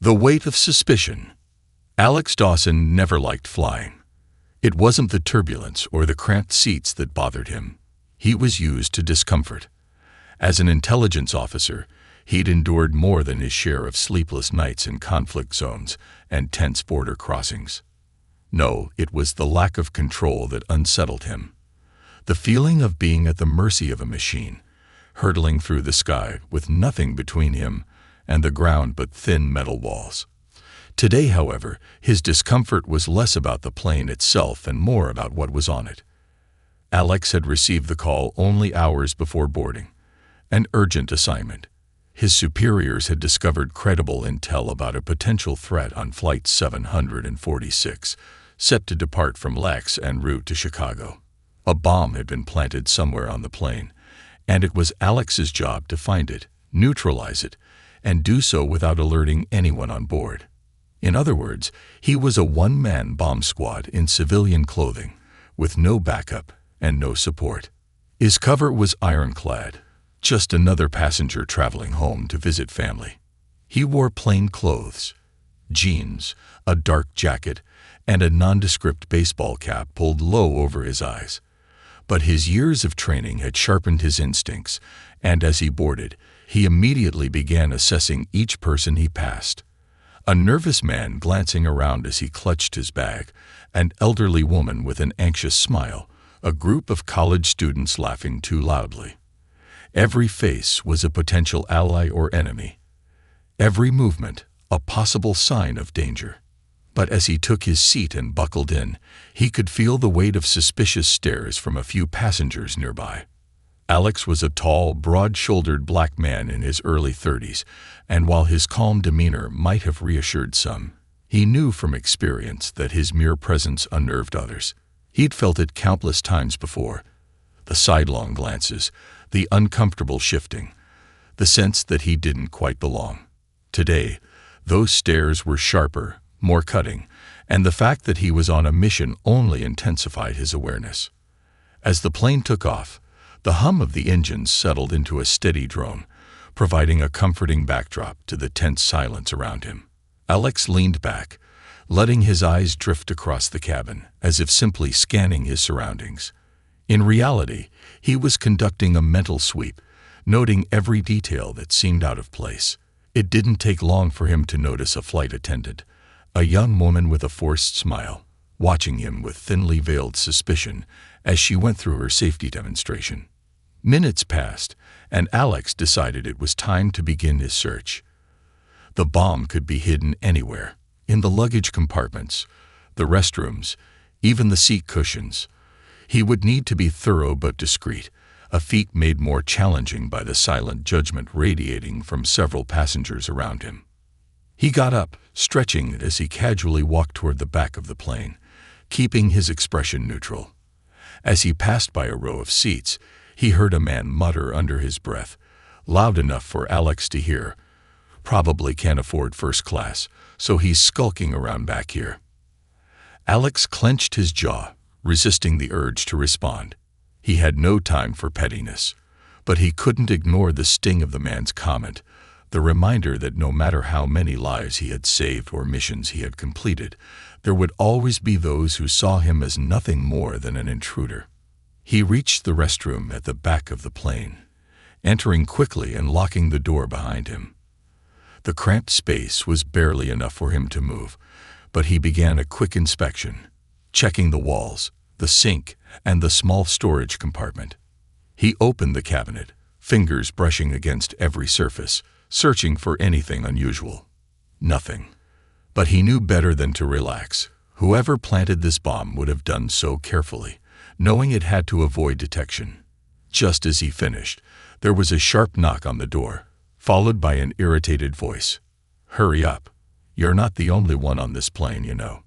The weight of suspicion. Alex Dawson never liked flying. It wasn't the turbulence or the cramped seats that bothered him. He was used to discomfort. As an intelligence officer, he'd endured more than his share of sleepless nights in conflict zones and tense border crossings. No, it was the lack of control that unsettled him. The feeling of being at the mercy of a machine, hurtling through the sky with nothing between him and the ground but thin metal walls. Today, however, his discomfort was less about the plane itself and more about what was on it. Alex had received the call only hours before boarding, an urgent assignment. His superiors had discovered credible intel about a potential threat on Flight 746, set to depart from LAX en route to Chicago. A bomb had been planted somewhere on the plane, and it was Alex's job to find it, neutralize it, and do so without alerting anyone on board. In other words, he was a one-man bomb squad in civilian clothing, with no backup and no support. His cover was ironclad, just another passenger traveling home to visit family. He wore plain clothes, jeans, a dark jacket, and a nondescript baseball cap pulled low over his eyes. But his years of training had sharpened his instincts, and as he boarded, he immediately began assessing each person he passed. A nervous man glancing around as he clutched his bag, an elderly woman with an anxious smile, a group of college students laughing too loudly. Every face was a potential ally or enemy. Every movement, a possible sign of danger. But as he took his seat and buckled in, he could feel the weight of suspicious stares from a few passengers nearby. Alex was a tall, broad-shouldered black man in his early 30s, and while his calm demeanor might have reassured some, he knew from experience that his mere presence unnerved others. He'd felt it countless times before. The sidelong glances, the uncomfortable shifting, the sense that he didn't quite belong. Today, those stares were sharper, more cutting, and the fact that he was on a mission only intensified his awareness. As the plane took off, the hum of the engines settled into a steady drone, providing a comforting backdrop to the tense silence around him. Alex leaned back, letting his eyes drift across the cabin, as if simply scanning his surroundings. In reality, he was conducting a mental sweep, noting every detail that seemed out of place. It didn't take long for him to notice a flight attendant, a young woman with a forced smile, watching him with thinly veiled suspicion as she went through her safety demonstration. Minutes passed, and Alex decided it was time to begin his search. The bomb could be hidden anywhere, in the luggage compartments, the restrooms, even the seat cushions. He would need to be thorough but discreet, a feat made more challenging by the silent judgment radiating from several passengers around him. He got up, stretching as he casually walked toward the back of the plane, keeping his expression neutral. As he passed by a row of seats, he heard a man mutter under his breath, loud enough for Alex to hear, "Probably can't afford first class, so he's skulking around back here." Alex clenched his jaw, resisting the urge to respond. He had no time for pettiness, but he couldn't ignore the sting of the man's comment, the reminder that no matter how many lives he had saved or missions he had completed, there would always be those who saw him as nothing more than an intruder. He reached the restroom at the back of the plane, entering quickly and locking the door behind him. The cramped space was barely enough for him to move, but he began a quick inspection, checking the walls, the sink, and the small storage compartment. He opened the cabinet, fingers brushing against every surface, searching for anything unusual. Nothing. But he knew better than to relax. Whoever planted this bomb would have done so carefully, knowing it had to avoid detection. Just as he finished, there was a sharp knock on the door, followed by an irritated voice. "Hurry up. You're not the only one on this plane, you know."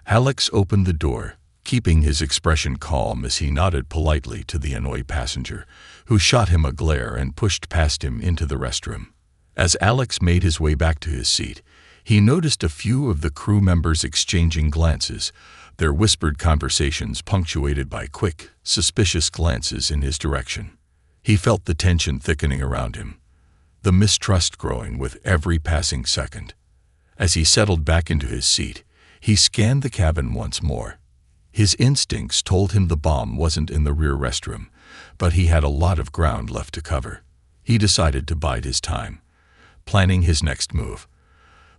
Alex opened the door, keeping his expression calm as he nodded politely to the annoyed passenger, who shot him a glare and pushed past him into the restroom. As Alex made his way back to his seat, he noticed a few of the crew members exchanging glances, their whispered conversations punctuated by quick, suspicious glances in his direction. He felt the tension thickening around him, the mistrust growing with every passing second. As he settled back into his seat, he scanned the cabin once more. His instincts told him the bomb wasn't in the rear restroom, but he had a lot of ground left to cover. He decided to bide his time, planning his next move.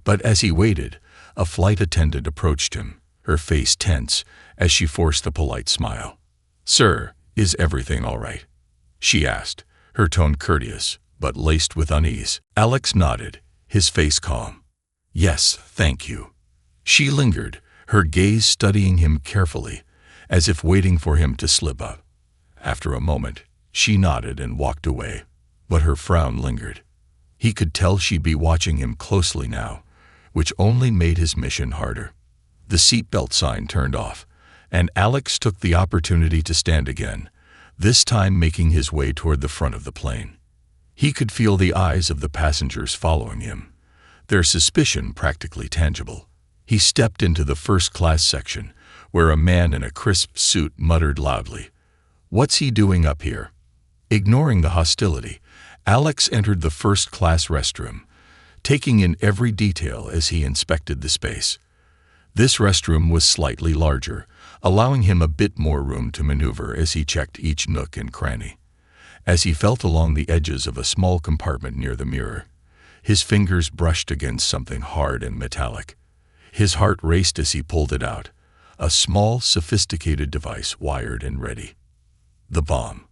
But as he waited, a flight attendant approached him, her face tense as she forced a polite smile. "Sir, is everything all right?" she asked, her tone courteous but laced with unease. Alex nodded, his face calm. "Yes, thank you." She lingered, her gaze studying him carefully, as if waiting for him to slip up. After a moment, she nodded and walked away, but her frown lingered. He could tell she'd be watching him closely now, which only made his mission harder. The seatbelt sign turned off, and Alex took the opportunity to stand again, this time making his way toward the front of the plane. He could feel the eyes of the passengers following him, their suspicion practically tangible. He stepped into the first-class section, where a man in a crisp suit muttered loudly, "What's he doing up here?" Ignoring the hostility, Alex entered the first-class restroom, taking in every detail as he inspected the space. This restroom was slightly larger, allowing him a bit more room to maneuver as he checked each nook and cranny. As he felt along the edges of a small compartment near the mirror, his fingers brushed against something hard and metallic. His heart raced as he pulled it out, a small, sophisticated device wired and ready. The bomb.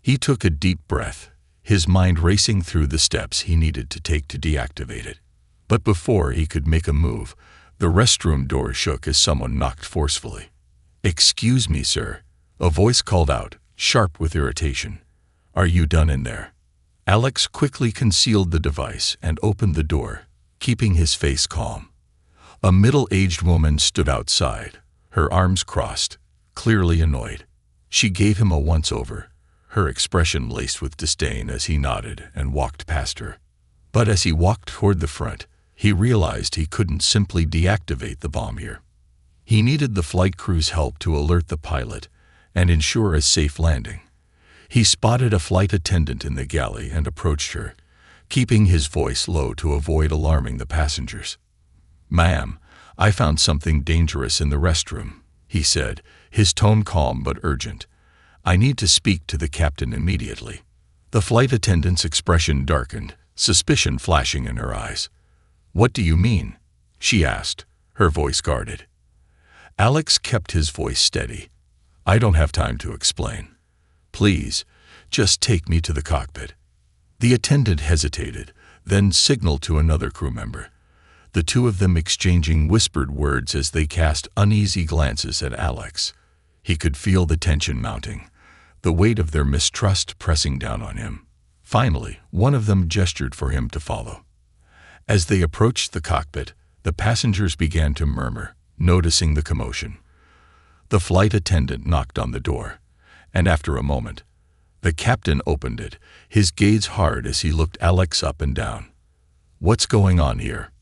He took a deep breath, his mind racing through the steps he needed to take to deactivate it. But before he could make a move, the restroom door shook as someone knocked forcefully. "Excuse me, sir," a voice called out, sharp with irritation. "Are you done in there?" Alex quickly concealed the device and opened the door, keeping his face calm. A middle-aged woman stood outside, her arms crossed, clearly annoyed. She gave him a once-over, her expression laced with disdain as he nodded and walked past her. But as he walked toward the front, he realized he couldn't simply deactivate the bomb here. He needed the flight crew's help to alert the pilot and ensure a safe landing. He spotted a flight attendant in the galley and approached her, keeping his voice low to avoid alarming the passengers. "Ma'am, I found something dangerous in the restroom," he said, his tone calm but urgent. "I need to speak to the captain immediately." The flight attendant's expression darkened, suspicion flashing in her eyes. "What do you mean?" she asked, her voice guarded. Alex kept his voice steady. "I don't have time to explain. Please, just take me to the cockpit." The attendant hesitated, then signaled to another crew member, the two of them exchanging whispered words as they cast uneasy glances at Alex. He could feel the tension mounting, the weight of their mistrust pressing down on him. Finally, one of them gestured for him to follow. As they approached the cockpit, the passengers began to murmur, noticing the commotion. The flight attendant knocked on the door, and after a moment, the captain opened it, his gaze hard as he looked Alex up and down. "What's going on here?"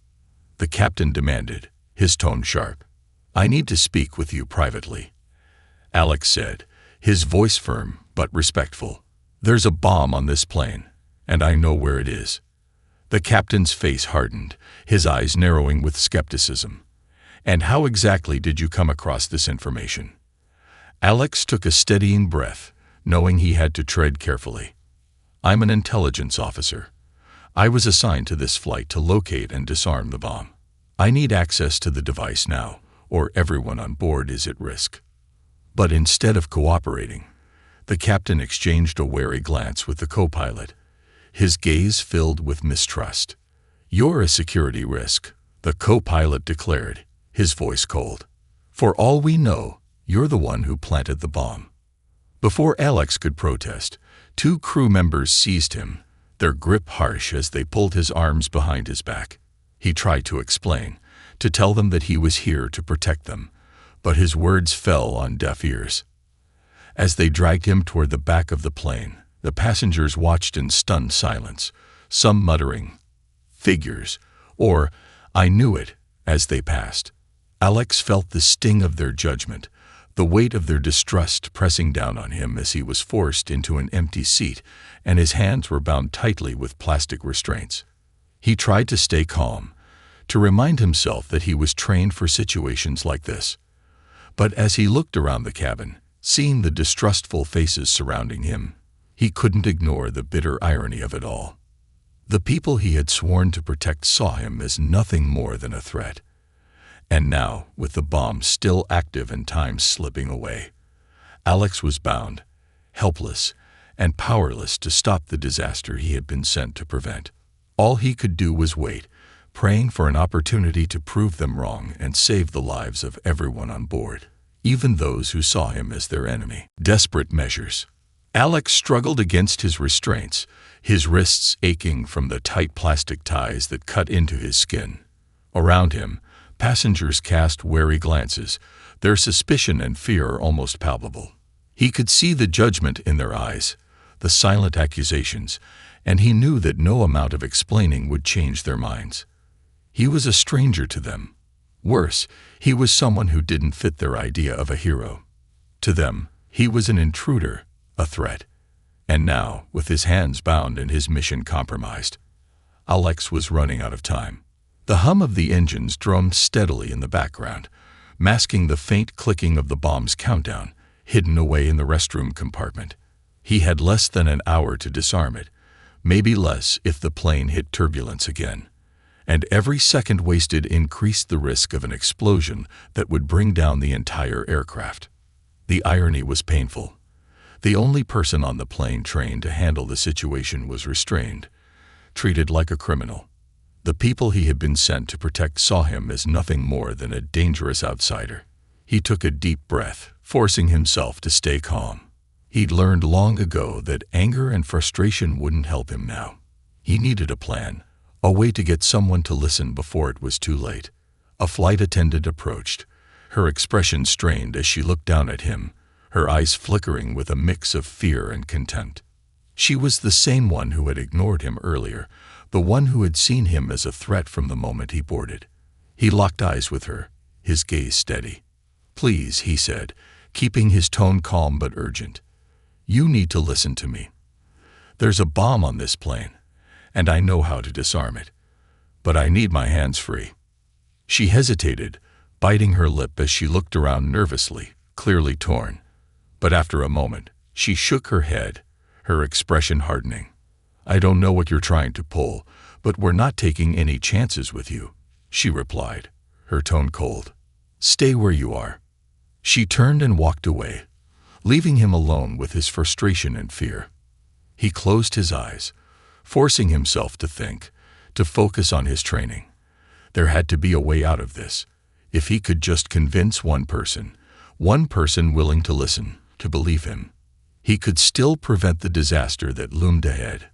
the captain demanded, his tone sharp. "I need to speak with you privately," Alex said, his voice firm but respectful. "There's a bomb on this plane, and I know where it is." The captain's face hardened, his eyes narrowing with skepticism. "And how exactly did you come across this information?" Alex took a steadying breath, knowing he had to tread carefully. "I'm an intelligence officer. I was assigned to this flight to locate and disarm the bomb. I need access to the device now, or everyone on board is at risk." But instead of cooperating, the captain exchanged a wary glance with the co-pilot, his gaze filled with mistrust. "You're a security risk," the co-pilot declared, his voice cold. "For all we know, you're the one who planted the bomb." Before Alex could protest, two crew members seized him, their grip harsh as they pulled his arms behind his back. He tried to explain, to tell them that he was here to protect them, but his words fell on deaf ears. As they dragged him toward the back of the plane, the passengers watched in stunned silence, some muttering, "Figures," or "I knew it," as they passed. Alex felt the sting of their judgment, the weight of their distrust pressing down on him as he was forced into an empty seat and his hands were bound tightly with plastic restraints. He tried to stay calm, to remind himself that he was trained for situations like this. But as he looked around the cabin, seeing the distrustful faces surrounding him, he couldn't ignore the bitter irony of it all. The people he had sworn to protect saw him as nothing more than a threat. And now, with the bomb still active and time slipping away, Alex was bound, helpless, and powerless to stop the disaster he had been sent to prevent. All he could do was wait, praying for an opportunity to prove them wrong and save the lives of everyone on board, even those who saw him as their enemy. Desperate measures. Alex struggled against his restraints, his wrists aching from the tight plastic ties that cut into his skin. Around him, passengers cast wary glances, their suspicion and fear almost palpable. He could see the judgment in their eyes, the silent accusations, and he knew that no amount of explaining would change their minds. He was a stranger to them. Worse, he was someone who didn't fit their idea of a hero. To them, he was an intruder, a threat. And now, with his hands bound and his mission compromised, Alex was running out of time. The hum of the engines drummed steadily in the background, masking the faint clicking of the bomb's countdown, hidden away in the restroom compartment. He had less than an hour to disarm it, maybe less if the plane hit turbulence again. And every second wasted increased the risk of an explosion that would bring down the entire aircraft. The irony was painful. The only person on the plane trained to handle the situation was restrained, treated like a criminal. The people he had been sent to protect saw him as nothing more than a dangerous outsider. He took a deep breath, forcing himself to stay calm. He'd learned long ago that anger and frustration wouldn't help him now. He needed a plan, a way to get someone to listen before it was too late. A flight attendant approached, her expression strained as she looked down at him, her eyes flickering with a mix of fear and contempt. She was the same one who had ignored him earlier, the one who had seen him as a threat from the moment he boarded. He locked eyes with her, his gaze steady. "Please," he said, keeping his tone calm but urgent. "You need to listen to me. There's a bomb on this plane, and I know how to disarm it. But I need my hands free." She hesitated, biting her lip as she looked around nervously, clearly torn. But after a moment, she shook her head, her expression hardening. "I don't know what you're trying to pull, but we're not taking any chances with you," she replied, her tone cold. "Stay where you are." She turned and walked away, leaving him alone with his frustration and fear. He closed his eyes, forcing himself to think, to focus on his training. There had to be a way out of this. If he could just convince one person willing to listen, to believe him, he could still prevent the disaster that loomed ahead.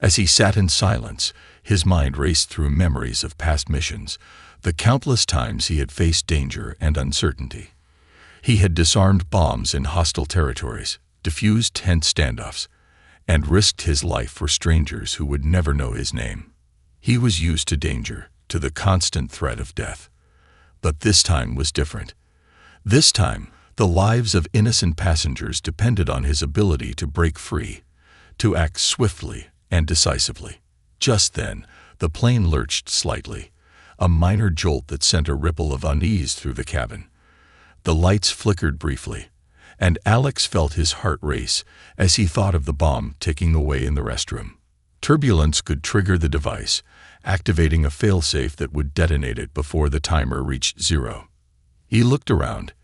As he sat in silence, his mind raced through memories of past missions, the countless times he had faced danger and uncertainty. He had disarmed bombs in hostile territories, diffused tense standoffs, and risked his life for strangers who would never know his name. He was used to danger, to the constant threat of death. But this time was different. This time, the lives of innocent passengers depended on his ability to break free, to act swiftly and decisively. Just then, the plane lurched slightly, a minor jolt that sent a ripple of unease through the cabin. The lights flickered briefly, and Alex felt his heart race as he thought of the bomb ticking away in the restroom. Turbulence could trigger the device, activating a failsafe that would detonate it before the timer reached zero. He looked around,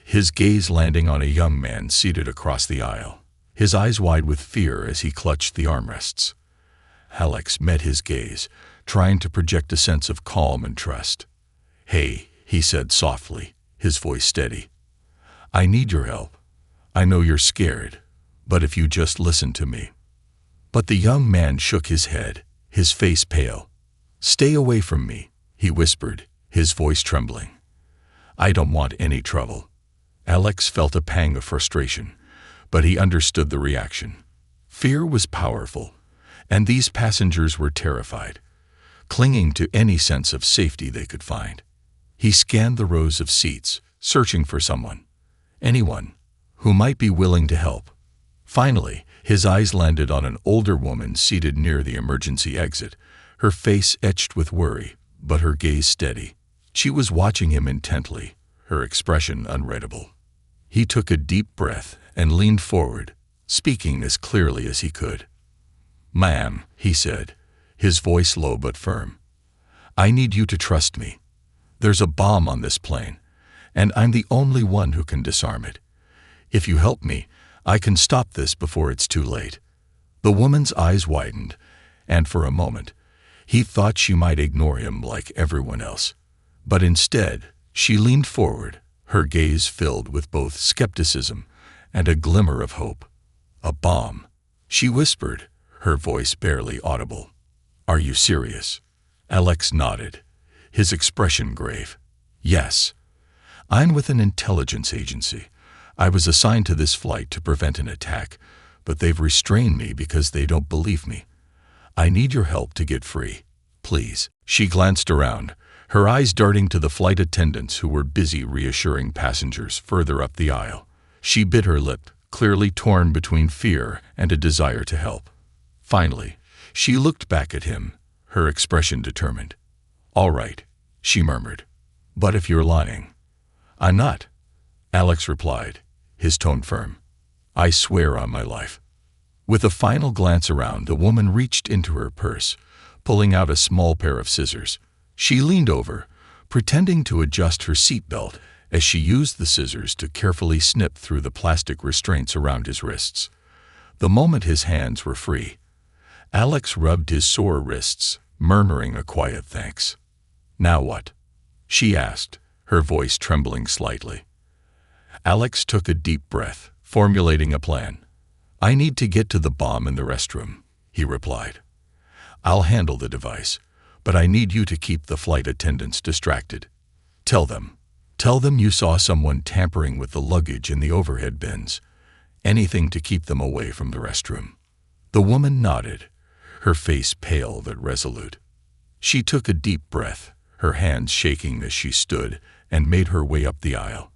his gaze landing on a young man seated across the aisle, his eyes wide with fear as he clutched the armrests. Alex met his gaze, trying to project a sense of calm and trust. "Hey," he said softly, his voice steady. "I need your help. I know you're scared, but if you just listen to me." But the young man shook his head, his face pale. "Stay away from me," he whispered, his voice trembling. "I don't want any trouble." Alex felt a pang of frustration, but he understood the reaction. Fear was powerful, and these passengers were terrified, clinging to any sense of safety they could find. He scanned the rows of seats, searching for someone, anyone, who might be willing to help. Finally, his eyes landed on an older woman seated near the emergency exit, her face etched with worry, but her gaze steady. She was watching him intently, her expression unreadable. He took a deep breath and leaned forward, speaking as clearly as he could. "Ma'am," he said, his voice low but firm, "I need you to trust me. There's a bomb on this plane, and I'm the only one who can disarm it. If you help me, I can stop this before it's too late." The woman's eyes widened, and for a moment, he thought she might ignore him like everyone else. But instead, she leaned forward, her gaze filled with both skepticism and a glimmer of hope. "A bomb," she whispered, her voice barely audible. "Are you serious?" Alex nodded, his expression grave. "Yes. I'm with an intelligence agency. I was assigned to this flight to prevent an attack, but they've restrained me because they don't believe me. I need your help to get free. Please." She glanced around, her eyes darting to the flight attendants who were busy reassuring passengers further up the aisle. She bit her lip, clearly torn between fear and a desire to help. Finally, she looked back at him, her expression determined. "All right," she murmured. "But if you're lying." "I'm not," Alex replied, his tone firm. "I swear on my life." With a final glance around, the woman reached into her purse, pulling out a small pair of scissors. She leaned over, pretending to adjust her seatbelt as she used the scissors to carefully snip through the plastic restraints around his wrists. The moment his hands were free, Alex rubbed his sore wrists, murmuring a quiet thanks. "Now what?" she asked, her voice trembling slightly. Alex took a deep breath, formulating a plan. "I need to get to the bomb in the restroom," he replied. "I'll handle the device, but I need you to keep the flight attendants distracted. Tell them you saw someone tampering with the luggage in the overhead bins. Anything to keep them away from the restroom." The woman nodded, her face pale but resolute. She took a deep breath, her hands shaking as she stood and made her way up the aisle.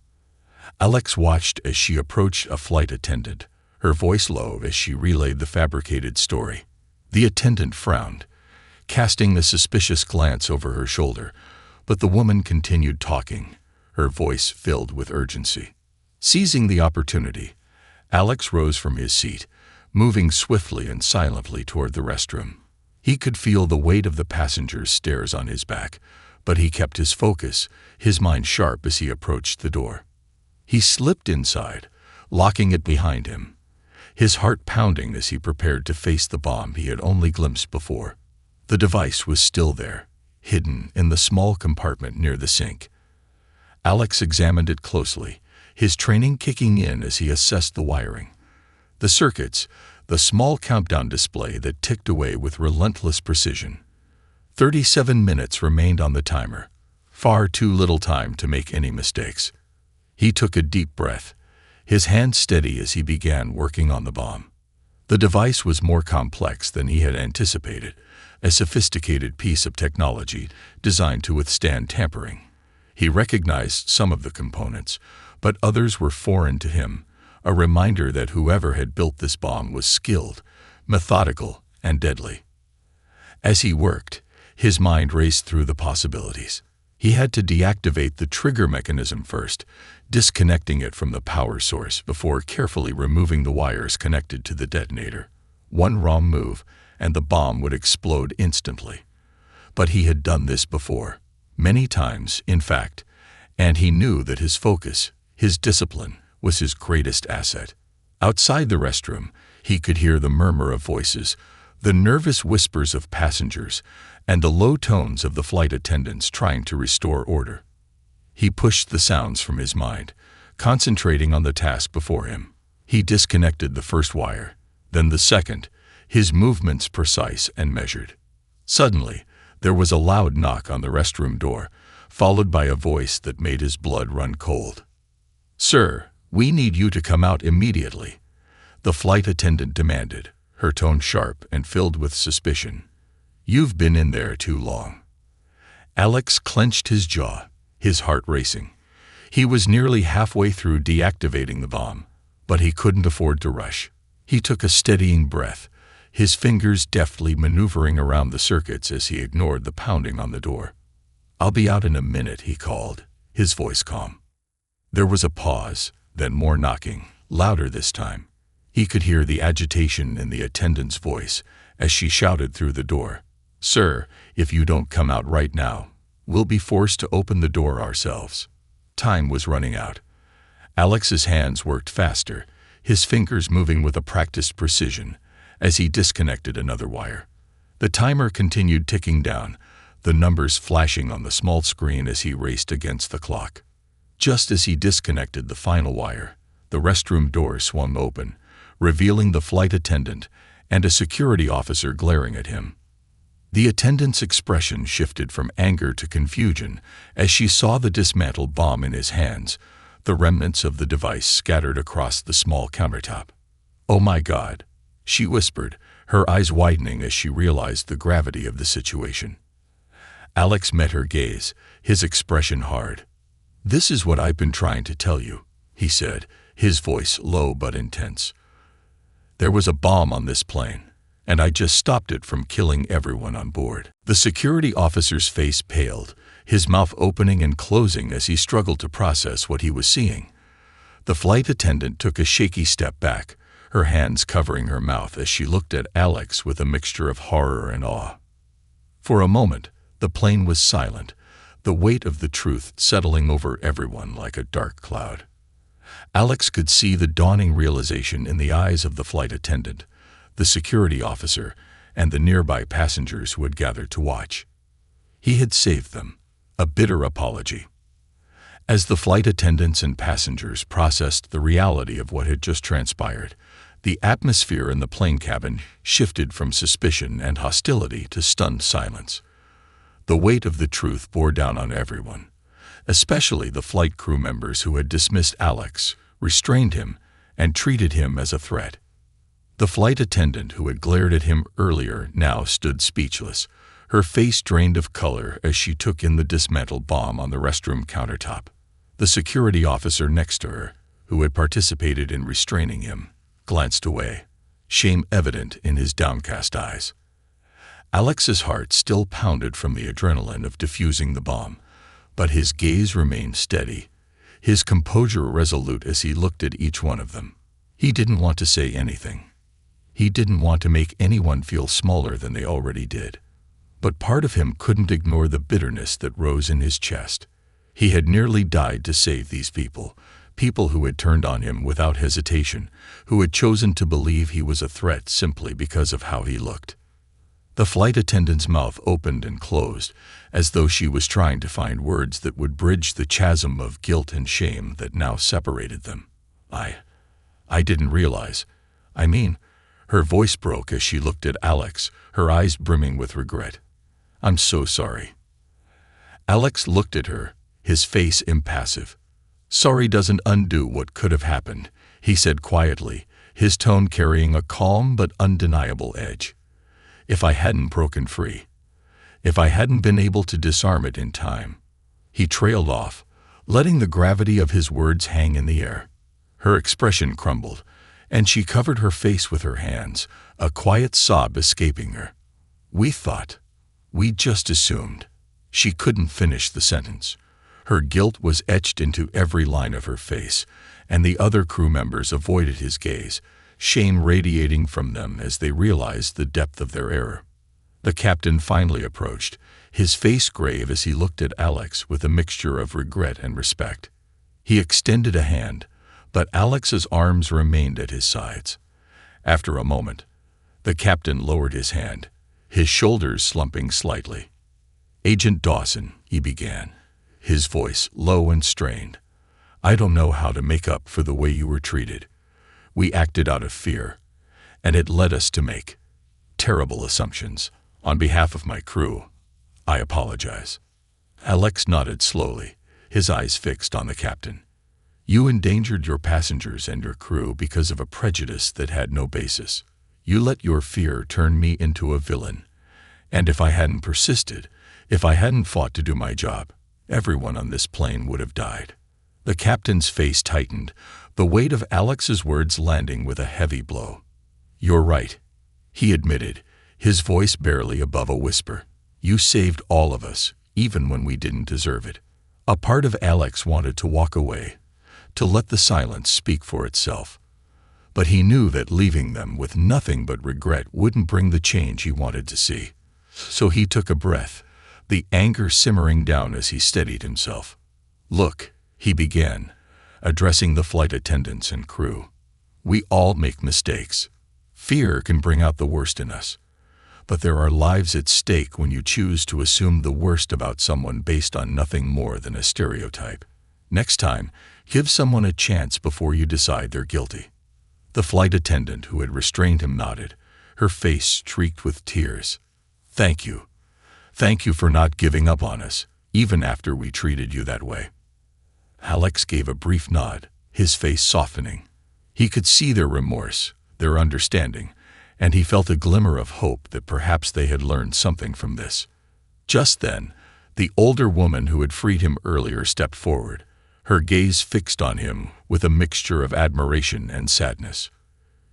Alex watched as she approached a flight attendant, her voice low as she relayed the fabricated story. The attendant frowned, casting a suspicious glance over her shoulder, but the woman continued talking, her voice filled with urgency. Seizing the opportunity, Alex rose from his seat, moving swiftly and silently toward the restroom. He could feel the weight of the passengers' stares on his back, but he kept his focus, his mind sharp as he approached the door. He slipped inside, locking it behind him, his heart pounding as he prepared to face the bomb he had only glimpsed before. The device was still there, hidden in the small compartment near the sink. Alex examined it closely, his training kicking in as he assessed the wiring. The circuits, the small countdown display that ticked away with relentless precision. 37 minutes remained on the timer, far too little time to make any mistakes. He took a deep breath, his hands steady as he began working on the bomb. The device was more complex than he had anticipated, a sophisticated piece of technology designed to withstand tampering. He recognized some of the components, but others were foreign to him, a reminder that whoever had built this bomb was skilled, methodical, and deadly. As he worked, his mind raced through the possibilities. He had to deactivate the trigger mechanism first, disconnecting it from the power source before carefully removing the wires connected to the detonator. One wrong move, and the bomb would explode instantly. But he had done this before, many times, in fact, and he knew that his focus, his discipline, was his greatest asset. Outside the restroom, he could hear the murmur of voices, the nervous whispers of passengers, and the low tones of the flight attendants trying to restore order. He pushed the sounds from his mind, concentrating on the task before him. He disconnected the first wire, then the second, his movements precise and measured. Suddenly, there was a loud knock on the restroom door, followed by a voice that made his blood run cold. "Sir, we need you to come out immediately," the flight attendant demanded, her tone sharp and filled with suspicion. "You've been in there too long." Alex clenched his jaw, his heart racing. He was nearly halfway through deactivating the bomb, but he couldn't afford to rush. He took a steadying breath, his fingers deftly maneuvering around the circuits as he ignored the pounding on the door. "I'll be out in a minute," he called, his voice calm. There was a pause, then more knocking, louder this time. He could hear the agitation in the attendant's voice as she shouted through the door. "Sir, if you don't come out right now, we'll be forced to open the door ourselves." Time was running out. Alex's hands worked faster, his fingers moving with a practiced precision as he disconnected another wire. The timer continued ticking down, the numbers flashing on the small screen as he raced against the clock. Just as he disconnected the final wire, the restroom door swung open, revealing the flight attendant and a security officer glaring at him. The attendant's expression shifted from anger to confusion as she saw the dismantled bomb in his hands, the remnants of the device scattered across the small countertop. "Oh my God," she whispered, her eyes widening as she realized the gravity of the situation. Alex met her gaze, his expression hard. "This is what I've been trying to tell you," he said, his voice low but intense. "There was a bomb on this plane, and I just stopped it from killing everyone on board." The security officer's face paled, his mouth opening and closing as he struggled to process what he was seeing. The flight attendant took a shaky step back, her hands covering her mouth as she looked at Alex with a mixture of horror and awe. For a moment, the plane was silent, the weight of the truth settling over everyone like a dark cloud. Alex could see the dawning realization in the eyes of the flight attendant, the security officer, and the nearby passengers who had gathered to watch. He had saved them, a bitter apology. As the flight attendants and passengers processed the reality of what had just transpired, the atmosphere in the plane cabin shifted from suspicion and hostility to stunned silence. The weight of the truth bore down on everyone, especially the flight crew members who had dismissed Alex, restrained him, and treated him as a threat. The flight attendant who had glared at him earlier now stood speechless, her face drained of color as she took in the dismantled bomb on the restroom countertop. The security officer next to her, who had participated in restraining him, glanced away, shame evident in his downcast eyes. Alex's heart still pounded from the adrenaline of defusing the bomb, but his gaze remained steady, his composure resolute as he looked at each one of them. He didn't want to say anything. He didn't want to make anyone feel smaller than they already did. But part of him couldn't ignore the bitterness that rose in his chest. He had nearly died to save these people, people who had turned on him without hesitation, who had chosen to believe he was a threat simply because of how he looked. The flight attendant's mouth opened and closed, as though she was trying to find words that would bridge the chasm of guilt and shame that now separated them. I didn't realize. Her voice broke as she looked at Alex, her eyes brimming with regret. "I'm so sorry." Alex looked at her, his face impassive. "Sorry doesn't undo what could have happened," he said quietly, his tone carrying a calm but undeniable edge. "If I hadn't broken free, if I hadn't been able to disarm it in time." He trailed off, letting the gravity of his words hang in the air. Her expression crumbled, and she covered her face with her hands, a quiet sob escaping her. We just assumed." She couldn't finish the sentence. Her guilt was etched into every line of her face, and the other crew members avoided his gaze, shame radiating from them as they realized the depth of their error. The captain finally approached, his face grave as he looked at Alex with a mixture of regret and respect. He extended a hand, but Alex's arms remained at his sides. After a moment, the captain lowered his hand, his shoulders slumping slightly. "Agent Dawson," he began, his voice low and strained, "I don't know how to make up for the way you were treated. We acted out of fear, and it led us to make terrible assumptions. On behalf of my crew, I apologize." Alex nodded slowly, his eyes fixed on the captain. "You endangered your passengers and your crew because of a prejudice that had no basis. You let your fear turn me into a villain. And if I hadn't persisted, if I hadn't fought to do my job, everyone on this plane would have died." The captain's face tightened, the weight of Alex's words landing with a heavy blow. "You're right," he admitted, his voice barely above a whisper. "You saved all of us. even when we didn't deserve it. A part of Alex wanted to walk away, to let the silence speak for itself. But he knew that leaving them with nothing but regret wouldn't bring the change he wanted to see. So he took a breath, the anger simmering down as he steadied himself. "Look," he began, addressing the flight attendants and crew. "We all make mistakes. Fear can bring out the worst in us. But there are lives at stake when you choose to assume the worst about someone based on nothing more than a stereotype. Next time, give someone a chance before you decide they're guilty." The flight attendant who had restrained him nodded, her face streaked with tears. "Thank you. Thank you for not giving up on us, even after we treated you that way." Alex gave a brief nod, his face softening. He could see their remorse, their understanding, and he felt a glimmer of hope that perhaps they had learned something from this. Just then, the older woman who had freed him earlier stepped forward, her gaze fixed on him with a mixture of admiration and sadness.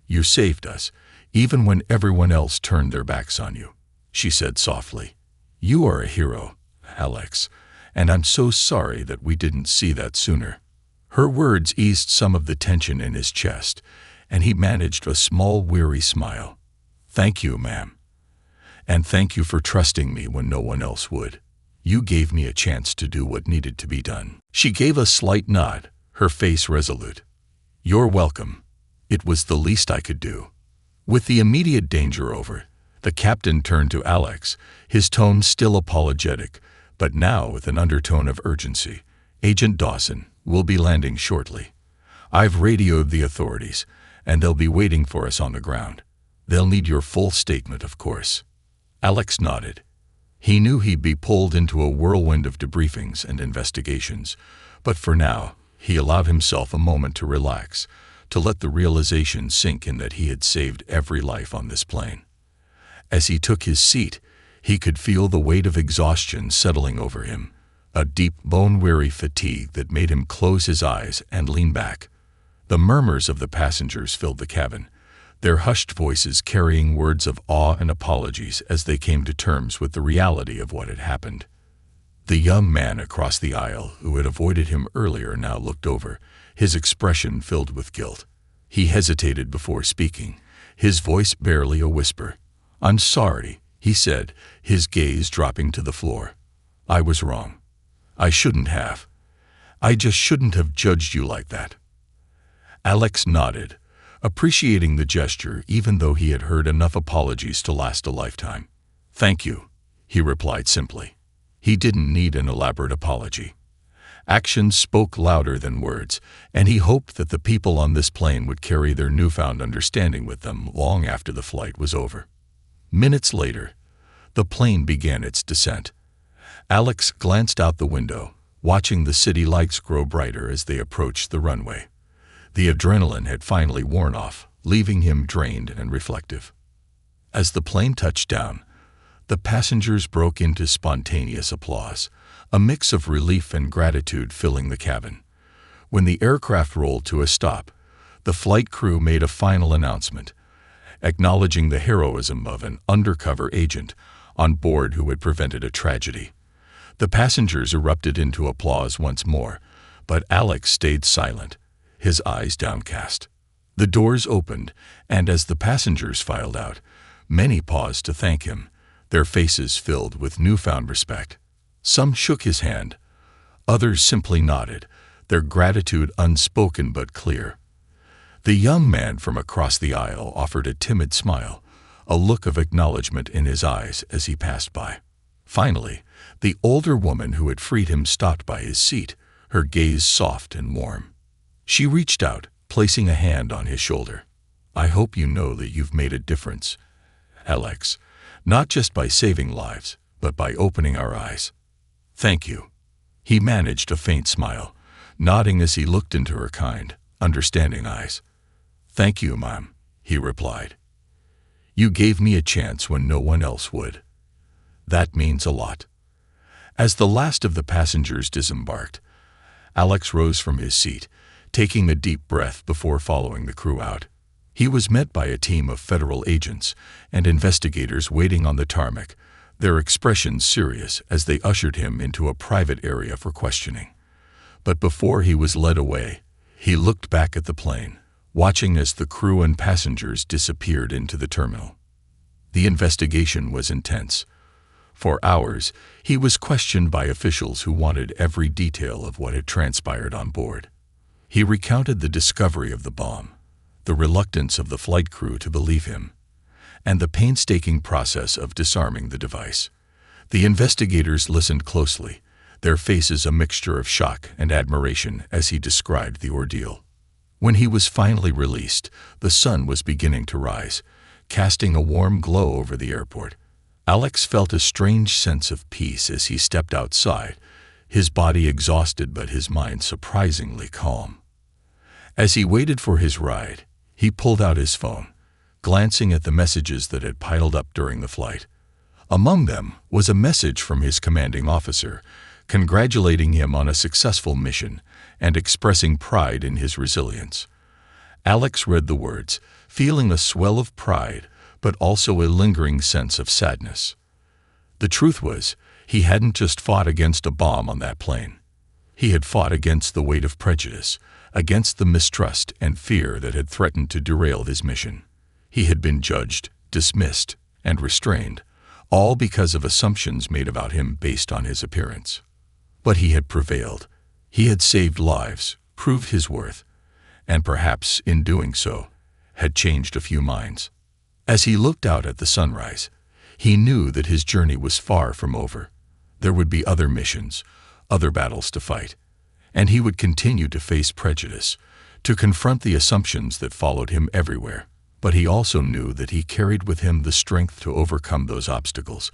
"You saved us, even when everyone else turned their backs on you," she said softly. "You are a hero, Alex, and I'm so sorry that we didn't see that sooner." Her words eased some of the tension in his chest, and he managed a small, weary smile. "Thank you, ma'am. And thank you for trusting me when no one else would. You gave me a chance to do what needed to be done." She gave a slight nod, her face resolute. "You're welcome. It was the least I could do." With the immediate danger over, the captain turned to Alex, his tone still apologetic, but now with an undertone of urgency. "Agent Dawson will be landing shortly. I've radioed the authorities, and they'll be waiting for us on the ground. They'll need your full statement, of course." Alex nodded. He knew he'd be pulled into a whirlwind of debriefings and investigations, but for now, he allowed himself a moment to relax, to let the realization sink in that he had saved every life on this plane. As he took his seat, he could feel the weight of exhaustion settling over him, a deep, bone-weary fatigue that made him close his eyes and lean back. The murmurs of the passengers filled the cabin, their hushed voices carrying words of awe and apologies as they came to terms with the reality of what had happened. The young man across the aisle who had avoided him earlier now looked over, his expression filled with guilt. He hesitated before speaking, his voice barely a whisper. "I'm sorry," he said, his gaze dropping to the floor. "I was wrong. I shouldn't have. I just shouldn't have judged you like that." Alex nodded, appreciating the gesture even though he had heard enough apologies to last a lifetime. "Thank you," he replied simply. He didn't need an elaborate apology. Actions spoke louder than words, and he hoped that the people on this plane would carry their newfound understanding with them long after the flight was over. Minutes later, the plane began its descent. Alex glanced out the window, watching the city lights grow brighter as they approached the runway. The adrenaline had finally worn off, leaving him drained and reflective. As the plane touched down, the passengers broke into spontaneous applause, a mix of relief and gratitude filling the cabin. When the aircraft rolled to a stop, the flight crew made a final announcement, acknowledging the heroism of an undercover agent on board who had prevented a tragedy. The passengers erupted into applause once more, but Alex stayed silent, his eyes downcast. The doors opened, and as the passengers filed out, many paused to thank him, their faces filled with newfound respect. Some shook his hand, others simply nodded, their gratitude unspoken but clear. The young man from across the aisle offered a timid smile, a look of acknowledgement in his eyes as he passed by. Finally, the older woman who had freed him stopped by his seat, her gaze soft and warm. She reached out, placing a hand on his shoulder. "I hope you know that you've made a difference, Alex, not just by saving lives, but by opening our eyes." "Thank you." He managed a faint smile, nodding as he looked into her kind, understanding eyes. "Thank you, Mom," he replied. "You gave me a chance when no one else would. That means a lot." As the last of the passengers disembarked, Alex rose from his seat, taking a deep breath before following the crew out. He was met by a team of federal agents and investigators waiting on the tarmac, their expressions serious as they ushered him into a private area for questioning. But before he was led away, he looked back at the plane, watching as the crew and passengers disappeared into the terminal. The investigation was intense. For hours, he was questioned by officials who wanted every detail of what had transpired on board. He recounted the discovery of the bomb, the reluctance of the flight crew to believe him, and the painstaking process of disarming the device. The investigators listened closely, their faces a mixture of shock and admiration as he described the ordeal. When he was finally released, the sun was beginning to rise, casting a warm glow over the airport. Alex felt a strange sense of peace as he stepped outside, his body exhausted but his mind surprisingly calm. As he waited for his ride, he pulled out his phone, glancing at the messages that had piled up during the flight. Among them was a message from his commanding officer, congratulating him on a successful mission and expressing pride in his resilience. Alex read the words, feeling a swell of pride, but also a lingering sense of sadness. The truth was, he hadn't just fought against a bomb on that plane. He had fought against the weight of prejudice, against the mistrust and fear that had threatened to derail his mission. He had been judged, dismissed, and restrained, all because of assumptions made about him based on his appearance. But he had prevailed. He had saved lives, proved his worth, and perhaps, in doing so, had changed a few minds. As he looked out at the sunrise, he knew that his journey was far from over. There would be other missions, other battles to fight, and he would continue to face prejudice, to confront the assumptions that followed him everywhere. But he also knew that he carried with him the strength to overcome those obstacles,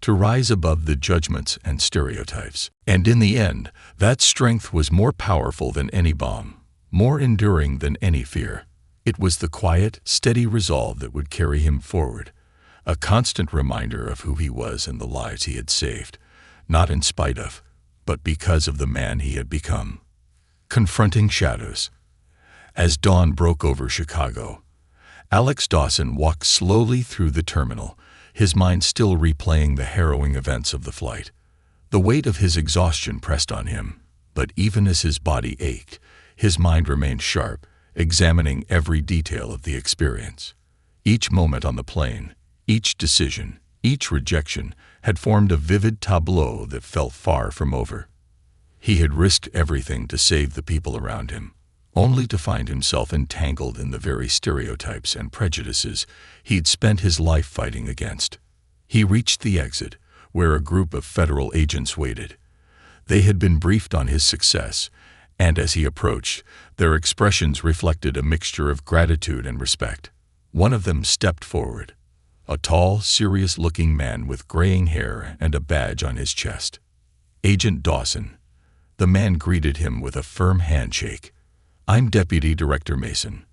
to rise above the judgments and stereotypes. And in the end, that strength was more powerful than any bomb, more enduring than any fear. It was the quiet, steady resolve that would carry him forward, a constant reminder of who he was and the lives he had saved, not in spite of, but because of the man he had become. Confronting shadows. As dawn broke over Chicago, Alex Dawson walked slowly through the terminal, his mind still replaying the harrowing events of the flight. The weight of his exhaustion pressed on him, but even as his body ached, his mind remained sharp, examining every detail of the experience. Each moment on the plane, each decision, each rejection had formed a vivid tableau that felt far from over. He had risked everything to save the people around him, only to find himself entangled in the very stereotypes and prejudices he'd spent his life fighting against. He reached the exit, where a group of federal agents waited. They had been briefed on his success, and as he approached, their expressions reflected a mixture of gratitude and respect. One of them stepped forward, a tall, serious-looking man with graying hair and a badge on his chest. Agent Dawson. The man greeted him with a firm handshake. "I'm Deputy Director Mason.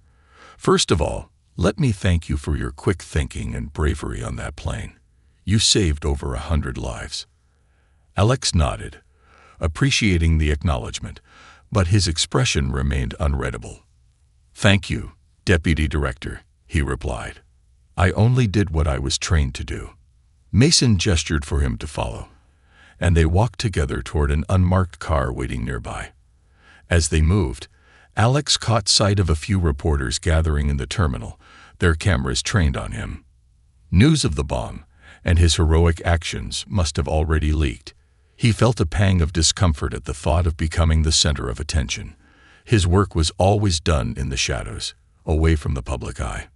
First of all, let me thank you for your quick thinking and bravery on that plane. You saved over 100 lives." Alex nodded, appreciating the acknowledgement, but his expression remained unreadable. "Thank you, Deputy Director," he replied. "I only did what I was trained to do." Mason gestured for him to follow, and they walked together toward an unmarked car waiting nearby. As they moved, Alex caught sight of a few reporters gathering in the terminal, their cameras trained on him. News of the bomb and his heroic actions must have already leaked. He felt a pang of discomfort at the thought of becoming the center of attention. His work was always done in the shadows, away from the public eye.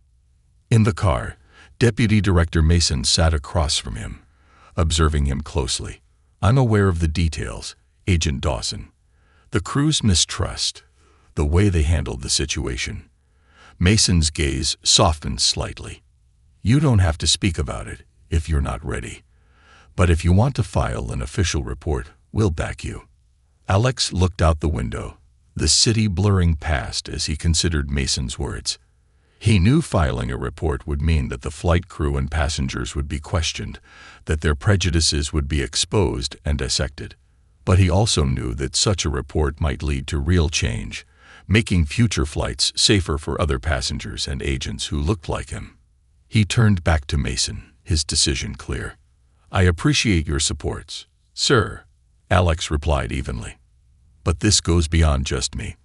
In the car, Deputy Director Mason sat across from him, observing him closely. Unaware of the details, Agent Dawson. The crew's mistrust, the way they handled the situation. Mason's gaze softened slightly. "You don't have to speak about it if you're not ready. But if you want to file an official report, we'll back you." Alex looked out the window, the city blurring past as he considered Mason's words. He knew filing a report would mean that the flight crew and passengers would be questioned, that their prejudices would be exposed and dissected. But he also knew that such a report might lead to real change, making future flights safer for other passengers and agents who looked like him. He turned back to Mason, his decision clear. I appreciate your supports, sir, Alex replied evenly. But this goes beyond just me.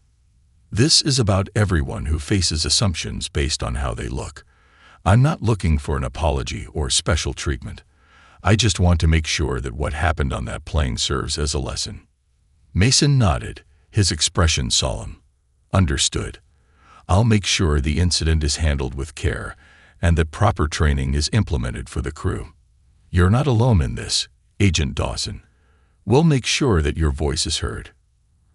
This is about everyone who faces assumptions based on how they look. I'm not looking for an apology or special treatment. I just want to make sure that what happened on that plane serves as a lesson. Mason nodded, his expression solemn. Understood. I'll make sure the incident is handled with care and that proper training is implemented for the crew. You're not alone in this, Agent Dawson. We'll make sure that your voice is heard.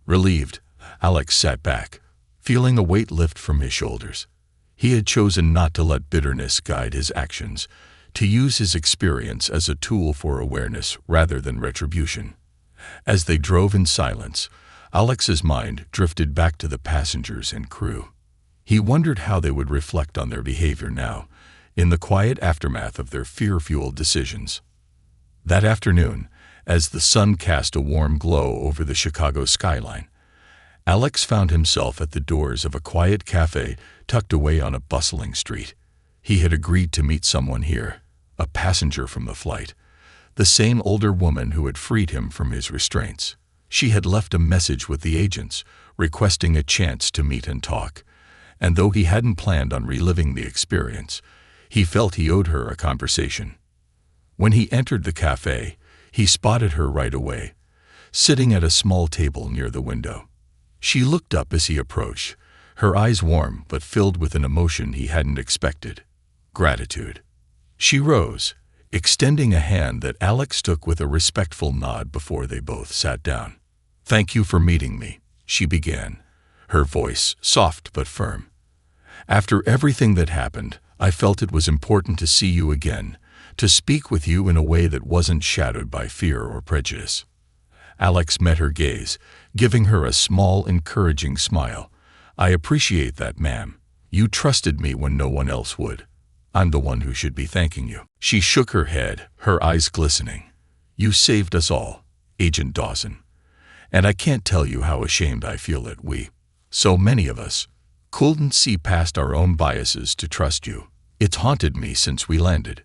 Relieved, Alex sat back, feeling a weight lift from his shoulders. He had chosen not to let bitterness guide his actions, to use his experience as a tool for awareness rather than retribution. As they drove in silence, Alex's mind drifted back to the passengers and crew. He wondered how they would reflect on their behavior now, in the quiet aftermath of their fear-fueled decisions. That afternoon, as the sun cast a warm glow over the Chicago skyline, Alex found himself at the doors of a quiet cafe tucked away on a bustling street. He had agreed to meet someone here, a passenger from the flight, the same older woman who had freed him from his restraints. She had left a message with the agents, requesting a chance to meet and talk, and though he hadn't planned on reliving the experience, he felt he owed her a conversation. When he entered the cafe, he spotted her right away, sitting at a small table near the window. She looked up as he approached, her eyes warm but filled with an emotion he hadn't expected: gratitude. She rose, extending a hand that Alex took with a respectful nod before they both sat down. "Thank you for meeting me," she began, her voice soft but firm. "After everything that happened, I felt it was important to see you again, to speak with you in a way that wasn't shadowed by fear or prejudice." Alex met her gaze, giving her a small, encouraging smile. "I appreciate that, ma'am. You trusted me when no one else would. I'm the one who should be thanking you." She shook her head, her eyes glistening. "You saved us all, Agent Dawson. And I can't tell you how ashamed I feel that we, so many of us, couldn't see past our own biases to trust you. It's haunted me since we landed."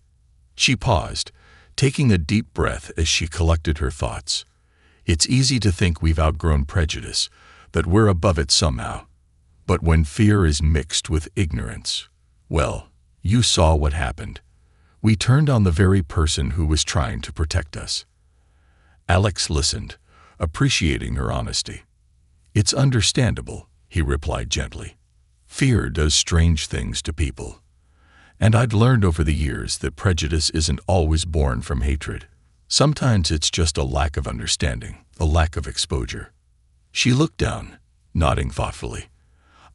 She paused, taking a deep breath as she collected her thoughts. It's easy to think we've outgrown prejudice, that we're above it somehow. But when fear is mixed with ignorance, well, you saw what happened. We turned on the very person who was trying to protect us. Alex listened, appreciating her honesty. "It's understandable," he replied gently. "Fear does strange things to people. And I'd learned over the years that prejudice isn't always born from hatred. Sometimes it's just a lack of understanding, a lack of exposure." She looked down, nodding thoughtfully.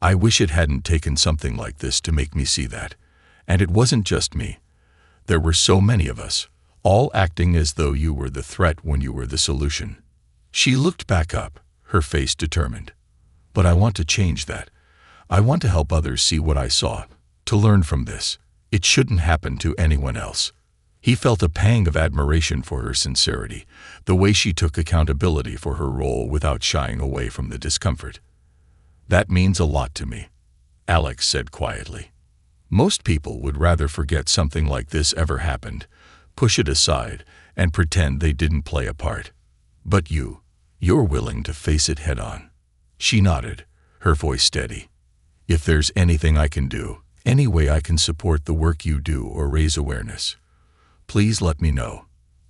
"I wish it hadn't taken something like this to make me see that. And it wasn't just me. There were so many of us, all acting as though you were the threat when you were the solution." She looked back up, her face determined. "But I want to change that. I want to help others see what I saw, to learn from this. It shouldn't happen to anyone else." He felt a pang of admiration for her sincerity, the way she took accountability for her role without shying away from the discomfort. "That means a lot to me," Alex said quietly. "Most people would rather forget something like this ever happened, push it aside, and pretend they didn't play a part. But you're willing to face it head on." She nodded, her voice steady. "If there's anything I can do, any way I can support the work you do or raise awareness, please let me know.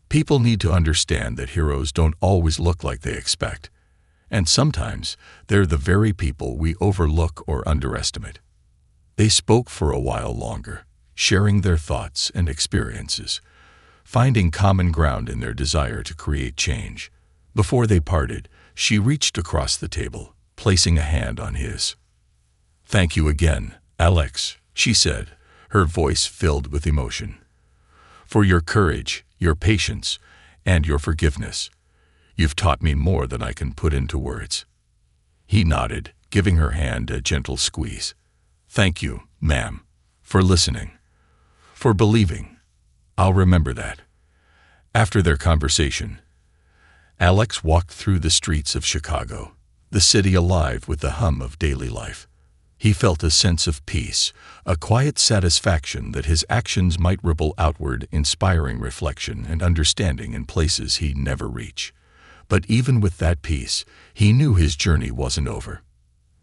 People need to understand that heroes don't always look like they expect, and sometimes they're the very people we overlook or underestimate." They spoke for a while longer, sharing their thoughts and experiences, finding common ground in their desire to create change. Before they parted, she reached across the table, placing a hand on his. "Thank you again, Alex," she said, her voice filled with emotion. "For your courage, your patience, and your forgiveness. You've taught me more than I can put into words." He nodded, giving her hand a gentle squeeze. "Thank you, ma'am, for listening, for believing. I'll remember that." After their conversation, Alex walked through the streets of Chicago, the city alive with the hum of daily life. He felt a sense of peace, a quiet satisfaction that his actions might ripple outward, inspiring reflection and understanding in places he'd never reach. But even with that peace, he knew his journey wasn't over.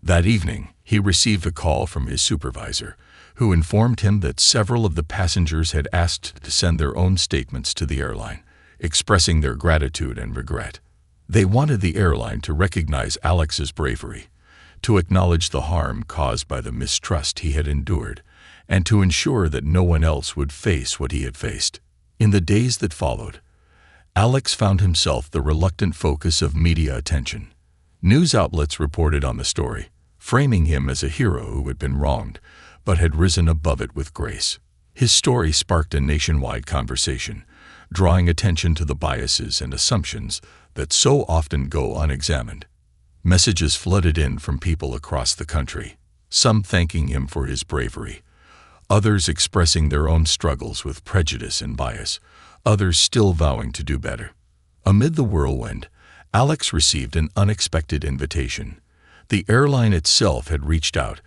That evening, he received a call from his supervisor, who informed him that several of the passengers had asked to send their own statements to the airline, expressing their gratitude and regret. They wanted the airline to recognize Alex's bravery, to acknowledge the harm caused by the mistrust he had endured, and to ensure that no one else would face what he had faced. In the days that followed, Alex found himself the reluctant focus of media attention. News outlets reported on the story, framing him as a hero who had been wronged, but had risen above it with grace. His story sparked a nationwide conversation, drawing attention to the biases and assumptions that so often go unexamined. Messages flooded in from people across the country, some thanking him for his bravery, others expressing their own struggles with prejudice and bias, others still vowing to do better. Amid the whirlwind, Alex received an unexpected invitation. The airline itself had reached out,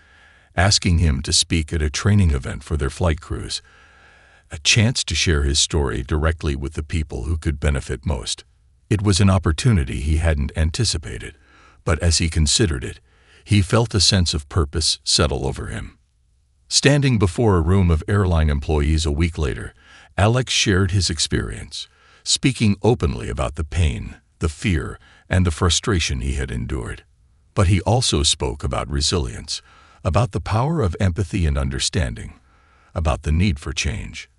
asking him to speak at a training event for their flight crews, a chance to share his story directly with the people who could benefit most. It was an opportunity he hadn't anticipated, but as he considered it, he felt a sense of purpose settle over him. Standing before a room of airline employees a week later, Alex shared his experience, speaking openly about the pain, the fear, and the frustration he had endured. But he also spoke about resilience, about the power of empathy and understanding, about the need for change.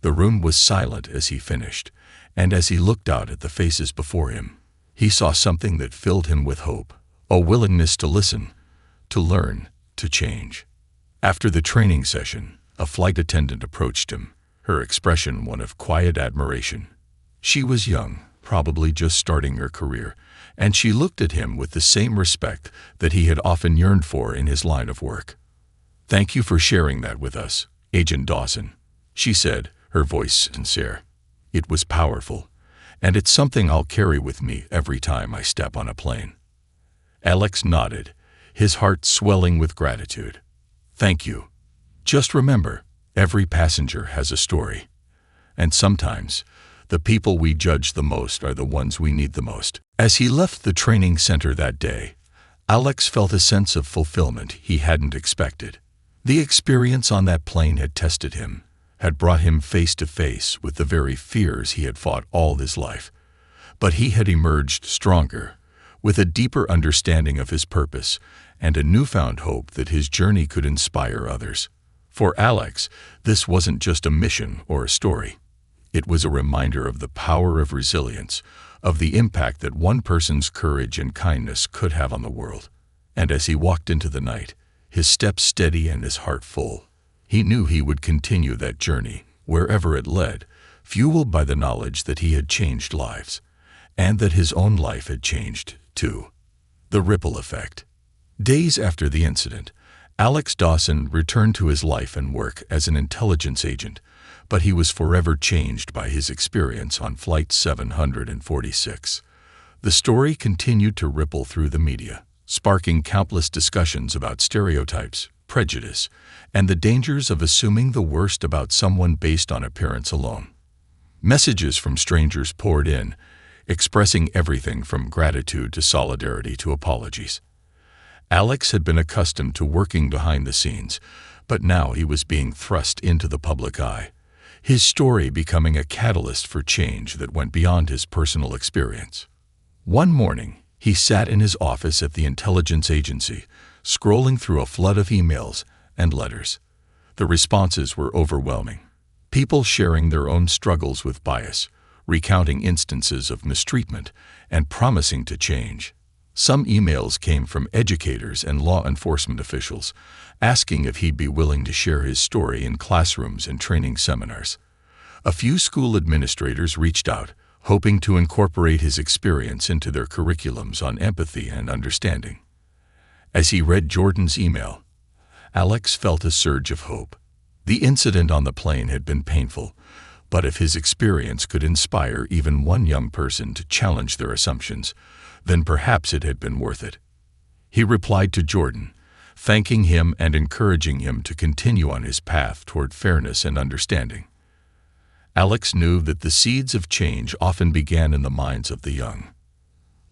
The room was silent as he finished, and as he looked out at the faces before him, he saw something that filled him with hope, a willingness to listen, to learn, to change. After the training session, a flight attendant approached him, her expression one of quiet admiration. She was young, probably just starting her career, and she looked at him with the same respect that he had often yearned for in his line of work. "Thank you for sharing that with us, Agent Dawson," she said, her voice sincere. "It was powerful, and it's something I'll carry with me every time I step on a plane." Alex nodded, his heart swelling with gratitude. "Thank you. Just remember, every passenger has a story. And sometimes, the people we judge the most are the ones we need the most." As he left the training center that day, Alex felt a sense of fulfillment he hadn't expected. The experience on that plane had tested him, had brought him face to face with the very fears he had fought all his life. But he had emerged stronger, with a deeper understanding of his purpose and a newfound hope that his journey could inspire others. For Alex, this wasn't just a mission or a story. It was a reminder of the power of resilience, of the impact that one person's courage and kindness could have on the world. And as he walked into the night, his steps steady and his heart full, he knew he would continue that journey, wherever it led, fueled by the knowledge that he had changed lives, and that his own life had changed, too. The ripple effect. Days after the incident, Alex Dawson returned to his life and work as an intelligence agent, but he was forever changed by his experience on Flight 746. The story continued to ripple through the media, sparking countless discussions about stereotypes, prejudice, and the dangers of assuming the worst about someone based on appearance alone. Messages from strangers poured in, expressing everything from gratitude to solidarity to apologies. Alex had been accustomed to working behind the scenes, but now he was being thrust into the public eye, his story becoming a catalyst for change that went beyond his personal experience. One morning, he sat in his office at the intelligence agency, scrolling through a flood of emails and letters. The responses were overwhelming. People sharing their own struggles with bias, recounting instances of mistreatment, and promising to change. Some emails came from educators and law enforcement officials, asking if he'd be willing to share his story in classrooms and training seminars. A few school administrators reached out, hoping to incorporate his experience into their curriculums on empathy and understanding. As he read Jordan's email, Alex felt a surge of hope. The incident on the plane had been painful, but if his experience could inspire even one young person to challenge their assumptions, then perhaps it had been worth it. He replied to Jordan, thanking him and encouraging him to continue on his path toward fairness and understanding. Alex knew that the seeds of change often began in the minds of the young.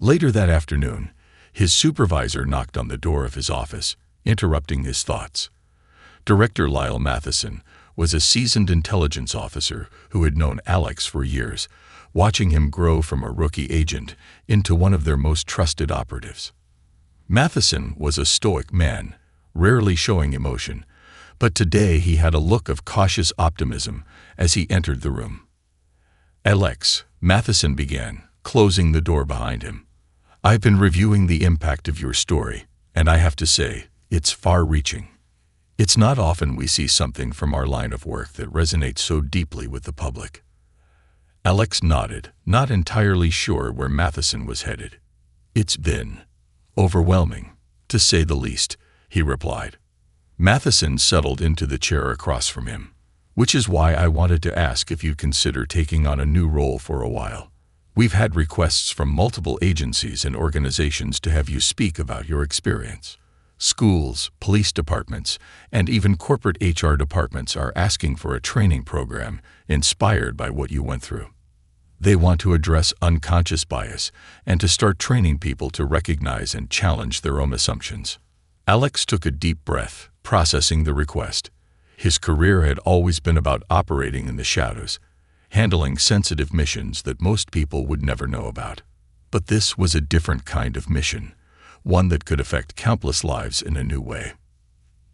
Later that afternoon, his supervisor knocked on the door of his office, interrupting his thoughts. Director Lyle Matheson was a seasoned intelligence officer who had known Alex for years, watching him grow from a rookie agent into one of their most trusted operatives. Matheson was a stoic man, rarely showing emotion, but today he had a look of cautious optimism as he entered the room. "Alex," Matheson began, closing the door behind him, "I've been reviewing the impact of your story, and I have to say, it's far-reaching. It's not often we see something from our line of work that resonates so deeply with the public." Alex nodded, not entirely sure where Matheson was headed. "It's been overwhelming, to say the least," he replied. Matheson settled into the chair across from him, "which is why I wanted to ask if you'd consider taking on a new role for a while. We've had requests from multiple agencies and organizations to have you speak about your experience. Schools, police departments, and even corporate HR departments are asking for a training program inspired by what you went through. They want to address unconscious bias and to start training people to recognize and challenge their own assumptions." Alex took a deep breath, processing the request. His career had always been about operating in the shadows, handling sensitive missions that most people would never know about. But this was a different kind of mission, one that could affect countless lives in a new way.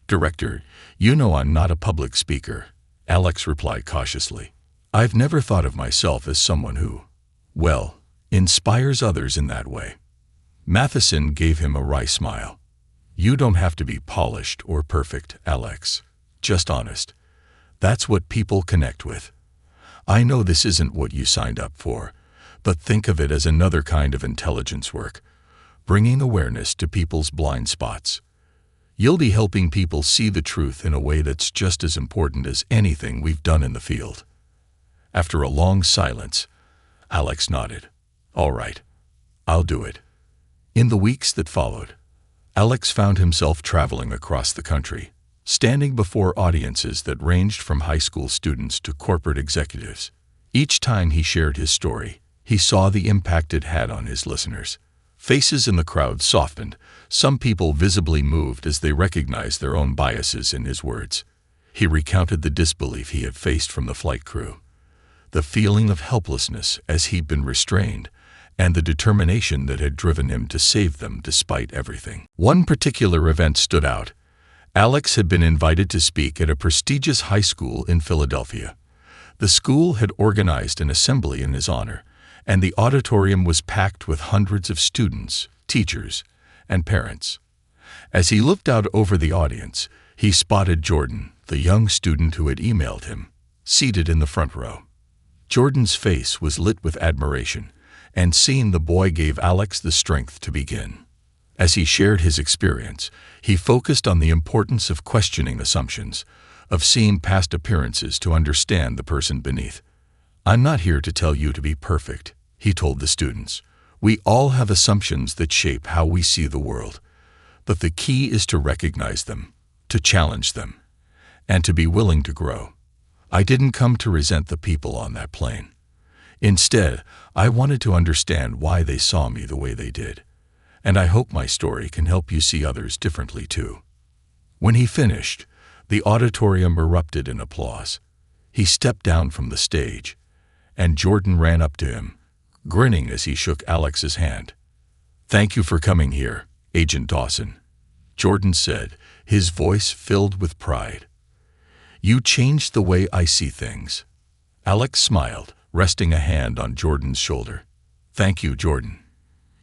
"Director, you know I'm not a public speaker," Alex replied cautiously. "I've never thought of myself as someone who, well, inspires others in that way." Matheson gave him a wry smile. "You don't have to be polished or perfect, Alex. Just honest. That's what people connect with. I know this isn't what you signed up for, but think of it as another kind of intelligence work, bringing awareness to people's blind spots. You'll be helping people see the truth in a way that's just as important as anything we've done in the field." After a long silence, Alex nodded. "All right, I'll do it." In the weeks that followed, Alex found himself traveling across the country, standing before audiences that ranged from high school students to corporate executives. Each time he shared his story, he saw the impact it had on his listeners. Faces in the crowd softened, some people visibly moved as they recognized their own biases in his words. He recounted the disbelief he had faced from the flight crew, the feeling of helplessness as he'd been restrained, and the determination that had driven him to save them despite everything. One particular event stood out. Alex had been invited to speak at a prestigious high school in Philadelphia. The school had organized an assembly in his honor, and the auditorium was packed with hundreds of students, teachers, and parents. As he looked out over the audience, he spotted Jordan, the young student who had emailed him, seated in the front row. Jordan's face was lit with admiration, and seeing the boy gave Alex the strength to begin. As he shared his experience, he focused on the importance of questioning assumptions, of seeing past appearances to understand the person beneath. "I'm not here to tell you to be perfect," he told the students. "We all have assumptions that shape how we see the world, but the key is to recognize them, to challenge them, and to be willing to grow. I didn't come to resent the people on that plane. Instead, I wanted to understand why they saw me the way they did. And I hope my story can help you see others differently too." When he finished, the auditorium erupted in applause. He stepped down from the stage, and Jordan ran up to him, grinning as he shook Alex's hand. "Thank you for coming here, Agent Dawson," Jordan said, his voice filled with pride. "You changed the way I see things." Alex smiled, resting a hand on Jordan's shoulder. "Thank you, Jordan.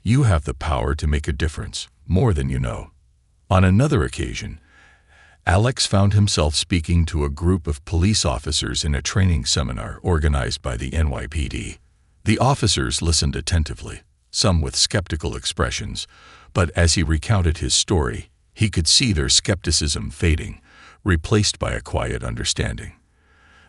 You have the power to make a difference, more than you know." On another occasion, Alex found himself speaking to a group of police officers in a training seminar organized by the NYPD. The officers listened attentively, some with skeptical expressions, but as he recounted his story, he could see their skepticism fading, replaced by a quiet understanding.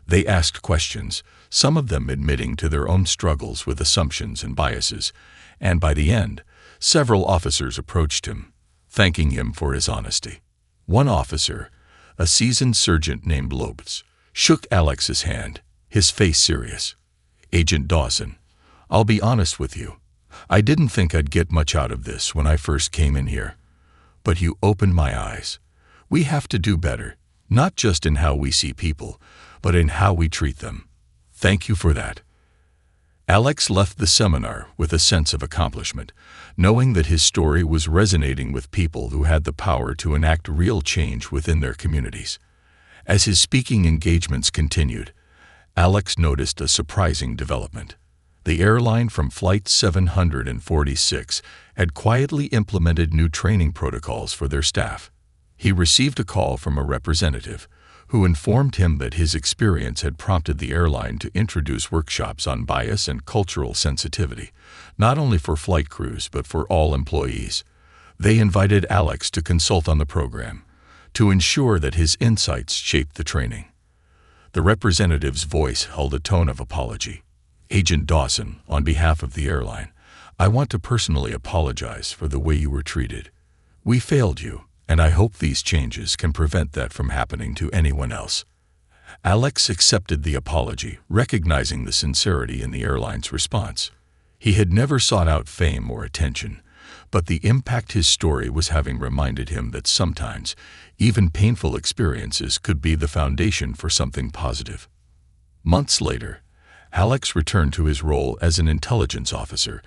They asked questions, some of them admitting to their own struggles with assumptions and biases, and by the end, several officers approached him, thanking him for his honesty. One officer, a seasoned sergeant named Lopes, shook Alex's hand, his face serious. "Agent Dawson, I'll be honest with you. I didn't think I'd get much out of this when I first came in here. But you opened my eyes. We have to do better, not just in how we see people, but in how we treat them. Thank you for that." Alex left the seminar with a sense of accomplishment, knowing that his story was resonating with people who had the power to enact real change within their communities. As his speaking engagements continued, Alex noticed a surprising development. The airline from Flight 746 had quietly implemented new training protocols for their staff. He received a call from a representative who informed him that his experience had prompted the airline to introduce workshops on bias and cultural sensitivity, not only for flight crews but for all employees. They invited Alex to consult on the program, to ensure that his insights shaped the training. The representative's voice held a tone of apology. "Agent Dawson, on behalf of the airline, I want to personally apologize for the way you were treated. We failed you, and I hope these changes can prevent that from happening to anyone else." Alex accepted the apology, recognizing the sincerity in the airline's response. He had never sought out fame or attention, but the impact his story was having reminded him that sometimes, even painful experiences could be the foundation for something positive. Months later, Alex returned to his role as an intelligence officer,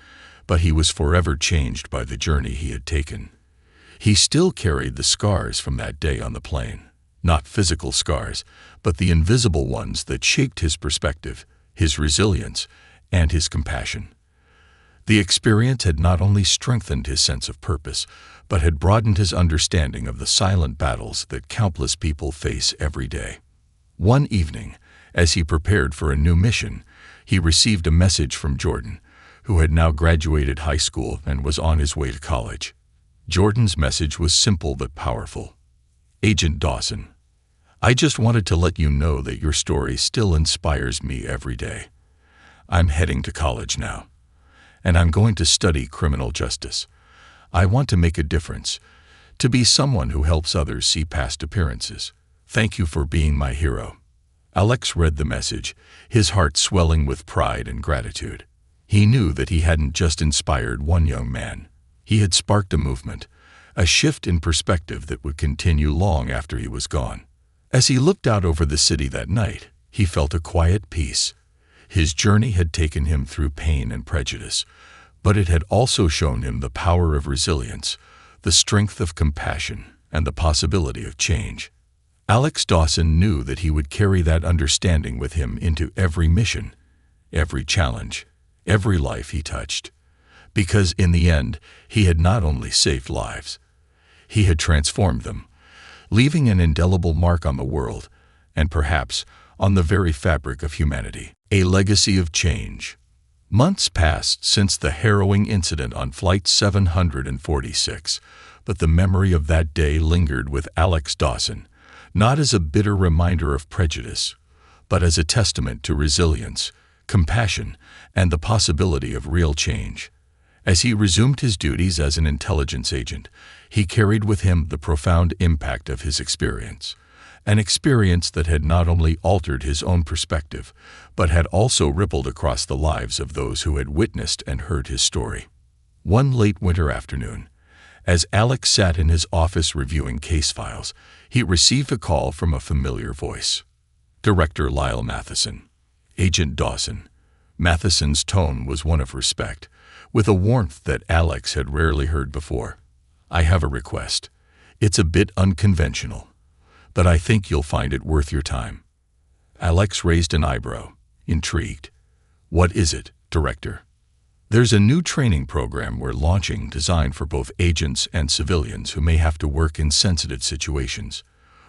but he was forever changed by the journey he had taken. He still carried the scars from that day on the plane. Not physical scars, but the invisible ones that shaped his perspective, his resilience, and his compassion. The experience had not only strengthened his sense of purpose, but had broadened his understanding of the silent battles that countless people face every day. One evening, as he prepared for a new mission, he received a message from Jordan, who had now graduated high school and was on his way to college. Jordan's message was simple but powerful. "Agent Dawson, I just wanted to let you know that your story still inspires me every day. I'm heading to college now, and I'm going to study criminal justice. I want to make a difference, to be someone who helps others see past appearances. Thank you for being my hero." Alex read the message, his heart swelling with pride and gratitude. He knew that he hadn't just inspired one young man. He had sparked a movement, a shift in perspective that would continue long after he was gone. As he looked out over the city that night, he felt a quiet peace. His journey had taken him through pain and prejudice, but it had also shown him the power of resilience, the strength of compassion, and the possibility of change. Alex Dawson knew that he would carry that understanding with him into every mission, every challenge, every life he touched. Because in the end, he had not only saved lives, he had transformed them, leaving an indelible mark on the world, and perhaps on the very fabric of humanity, a legacy of change. Months passed since the harrowing incident on Flight 746, but the memory of that day lingered with Alex Dawson, not as a bitter reminder of prejudice, but as a testament to resilience, compassion, and the possibility of real change. As he resumed his duties as an intelligence agent, he carried with him the profound impact of his experience, an experience that had not only altered his own perspective, but had also rippled across the lives of those who had witnessed and heard his story. One late winter afternoon, as Alex sat in his office reviewing case files, he received a call from a familiar voice. Director Lyle Matheson. "Agent Dawson." Matheson's tone was one of respect, with a warmth that Alex had rarely heard before. "I have a request. It's a bit unconventional, but I think you'll find it worth your time." Alex raised an eyebrow, intrigued. "What is it, Director?" "There's a new training program we're launching designed for both agents and civilians who may have to work in sensitive situations.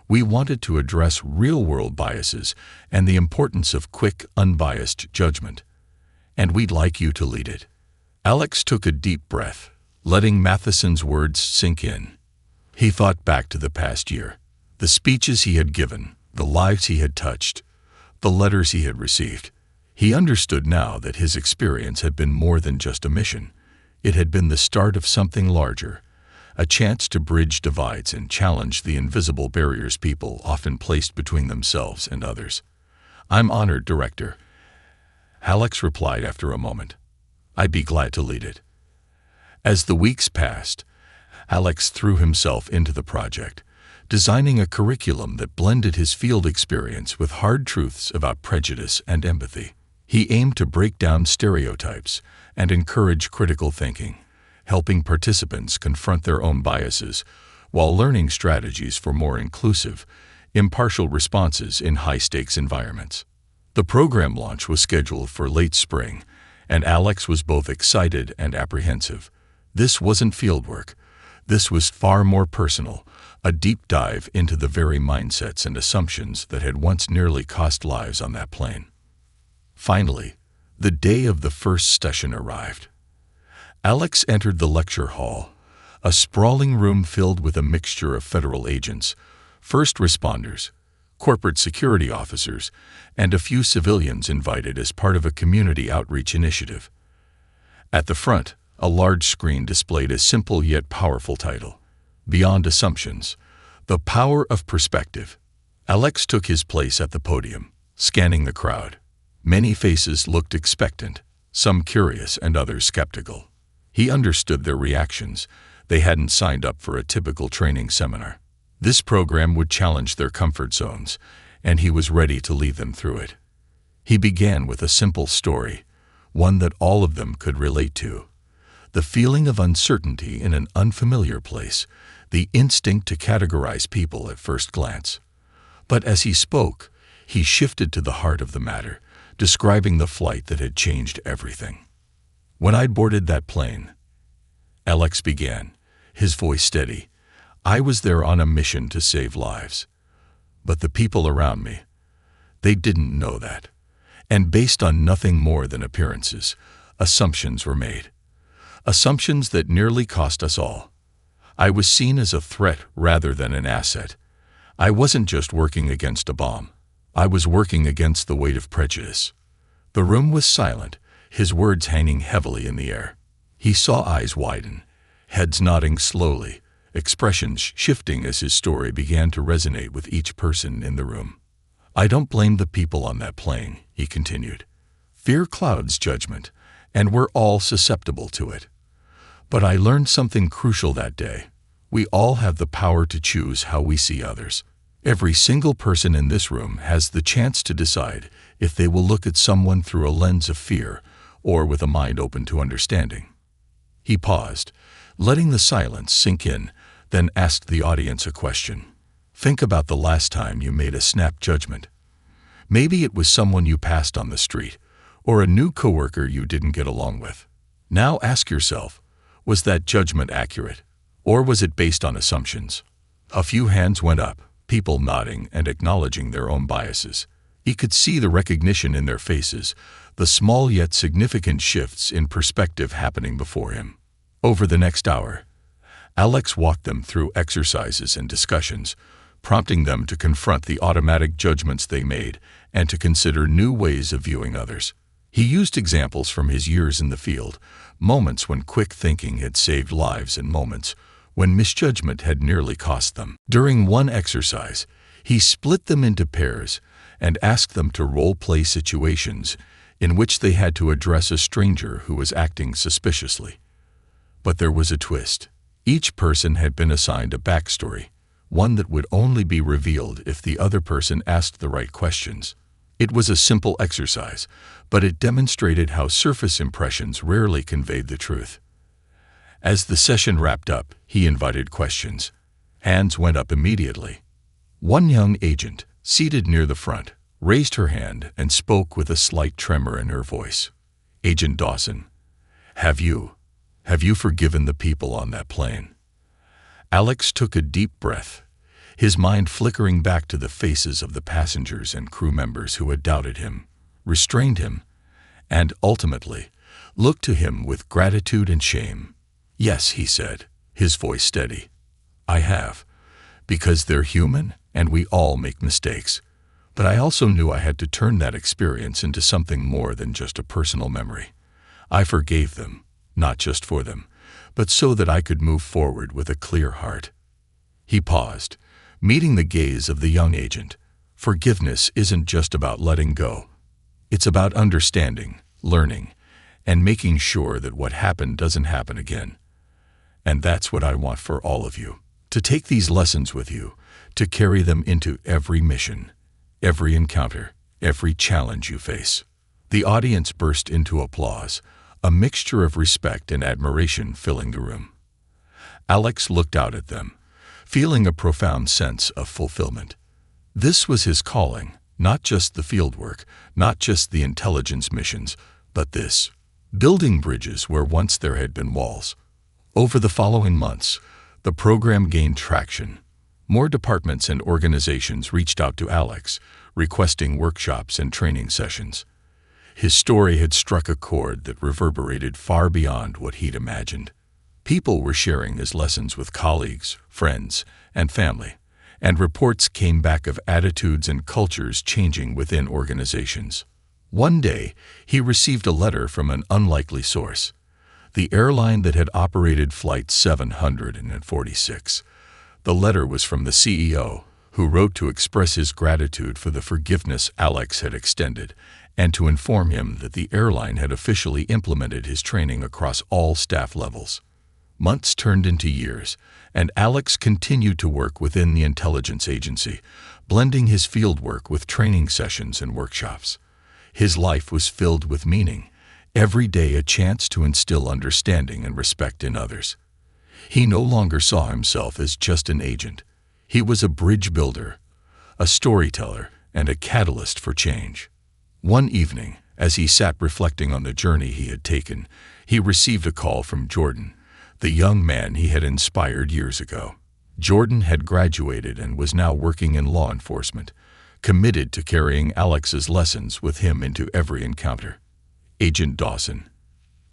We wanted to address real-world biases and the importance of quick, unbiased judgment. And we'd like you to lead it." Alex took a deep breath, letting Matheson's words sink in. He thought back to the past year, the speeches he had given, the lives he had touched, the letters he had received. He understood now that his experience had been more than just a mission. It had been the start of something larger, a chance to bridge divides and challenge the invisible barriers people often placed between themselves and others. "I'm honored, Director," Alex replied after a moment. "I'd be glad to lead it." As the weeks passed, Alex threw himself into the project, designing a curriculum that blended his field experience with hard truths about prejudice and empathy. He aimed to break down stereotypes and encourage critical thinking, helping participants confront their own biases while learning strategies for more inclusive, impartial responses in high-stakes environments. The program launch was scheduled for late spring, and Alex was both excited and apprehensive. This wasn't fieldwork. This was far more personal, a deep dive into the very mindsets and assumptions that had once nearly cost lives on that plane. Finally, the day of the first session arrived. Alex entered the lecture hall, a sprawling room filled with a mixture of federal agents, first responders, corporate security officers, and a few civilians invited as part of a community outreach initiative. At the front, a large screen displayed a simple yet powerful title, "Beyond Assumptions: The Power of Perspective." Alex took his place at the podium, scanning the crowd. Many faces looked expectant, some curious and others skeptical. He understood their reactions. They hadn't signed up for a typical training seminar. This program would challenge their comfort zones, and he was ready to lead them through it. He began with a simple story, one that all of them could relate to. The feeling of uncertainty in an unfamiliar place, the instinct to categorize people at first glance. But as he spoke, he shifted to the heart of the matter, describing the flight that had changed everything. "When I'd boarded that plane," Alex began, his voice steady, "I was there on a mission to save lives. But the people around me, they didn't know that. And based on nothing more than appearances, assumptions were made. Assumptions that nearly cost us all. I was seen as a threat rather than an asset. I wasn't just working against a bomb. I was working against the weight of prejudice." The room was silent, his words hanging heavily in the air. He saw eyes widen, heads nodding slowly, expressions shifting as his story began to resonate with each person in the room. "I don't blame the people on that plane," he continued. "Fear clouds judgment, and we're all susceptible to it. But I learned something crucial that day. We all have the power to choose how we see others. Every single person in this room has the chance to decide if they will look at someone through a lens of fear or with a mind open to understanding." He paused, letting the silence sink in, then asked the audience a question. "Think about the last time you made a snap judgment. Maybe it was someone you passed on the street, or a new coworker you didn't get along with. Now ask yourself, was that judgment accurate, or was it based on assumptions?" A few hands went up, people nodding and acknowledging their own biases. He could see the recognition in their faces, the small yet significant shifts in perspective happening before him. Over the next hour, Alex walked them through exercises and discussions, prompting them to confront the automatic judgments they made and to consider new ways of viewing others. He used examples from his years in the field, moments when quick thinking had saved lives and moments when misjudgment had nearly cost them. During one exercise, he split them into pairs and asked them to role-play situations in which they had to address a stranger who was acting suspiciously. But there was a twist. Each person had been assigned a backstory, one that would only be revealed if the other person asked the right questions. It was a simple exercise, but it demonstrated how surface impressions rarely conveyed the truth. As the session wrapped up, he invited questions. Hands went up immediately. One young agent, seated near the front, raised her hand and spoke with a slight tremor in her voice. "Agent Dawson, have you forgiven the people on that plane?" Alex took a deep breath, his mind flickering back to the faces of the passengers and crew members who had doubted him, restrained him, and ultimately looked to him with gratitude and shame. "Yes," he said, his voice steady. "I have, because they're human and we all make mistakes. But I also knew I had to turn that experience into something more than just a personal memory. I forgave them, not just for them, but so that I could move forward with a clear heart." He paused, meeting the gaze of the young agent. Forgiveness isn't just about letting go. It's about understanding, learning, and making sure that what happened doesn't happen again. And that's what I want for all of you. To take these lessons with you, to carry them into every mission, every encounter, every challenge you face. The audience burst into applause, a mixture of respect and admiration filling the room. Alex looked out at them, feeling a profound sense of fulfillment. This was his calling, not just the fieldwork, not just the intelligence missions, but this, building bridges where once there had been walls. Over the following months, the program gained traction. More departments and organizations reached out to Alex, requesting workshops and training sessions. His story had struck a chord that reverberated far beyond what he'd imagined. People were sharing his lessons with colleagues, friends, and family, and reports came back of attitudes and cultures changing within organizations. One day, he received a letter from an unlikely source, the airline that had operated Flight 746. The letter was from the CEO, who wrote to express his gratitude for the forgiveness Alex had extended, and to inform him that the airline had officially implemented his training across all staff levels. Months turned into years, and Alex continued to work within the intelligence agency, blending his fieldwork with training sessions and workshops. His life was filled with meaning, every day a chance to instill understanding and respect in others. He no longer saw himself as just an agent. He was a bridge builder, a storyteller, and a catalyst for change. One evening, as he sat reflecting on the journey he had taken, he received a call from Jordan, the young man he had inspired years ago. Jordan had graduated and was now working in law enforcement, committed to carrying Alex's lessons with him into every encounter. "Agent Dawson."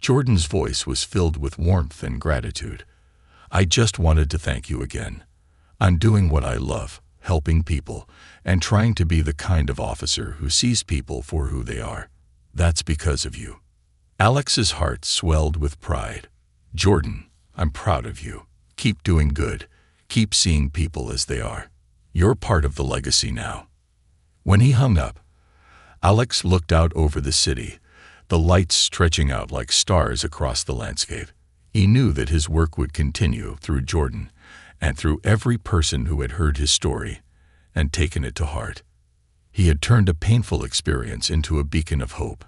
Jordan's voice was filled with warmth and gratitude. "I just wanted to thank you again. I'm doing what I love, helping people, and trying to be the kind of officer who sees people for who they are. That's because of you." Alex's heart swelled with pride. "Jordan, I'm proud of you. Keep doing good. Keep seeing people as they are. You're part of the legacy now." When he hung up, Alex looked out over the city, the lights stretching out like stars across the landscape. He knew that his work would continue through Jordan and through every person who had heard his story and taken it to heart. He had turned a painful experience into a beacon of hope,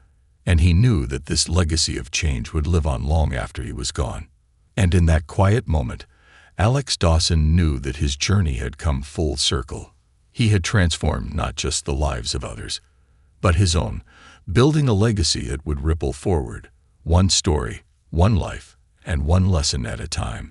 and he knew that this legacy of change would live on long after he was gone. And in that quiet moment, Alex Dawson knew that his journey had come full circle. He had transformed not just the lives of others, but his own, building a legacy that would ripple forward, one story, one life, and one lesson at a time.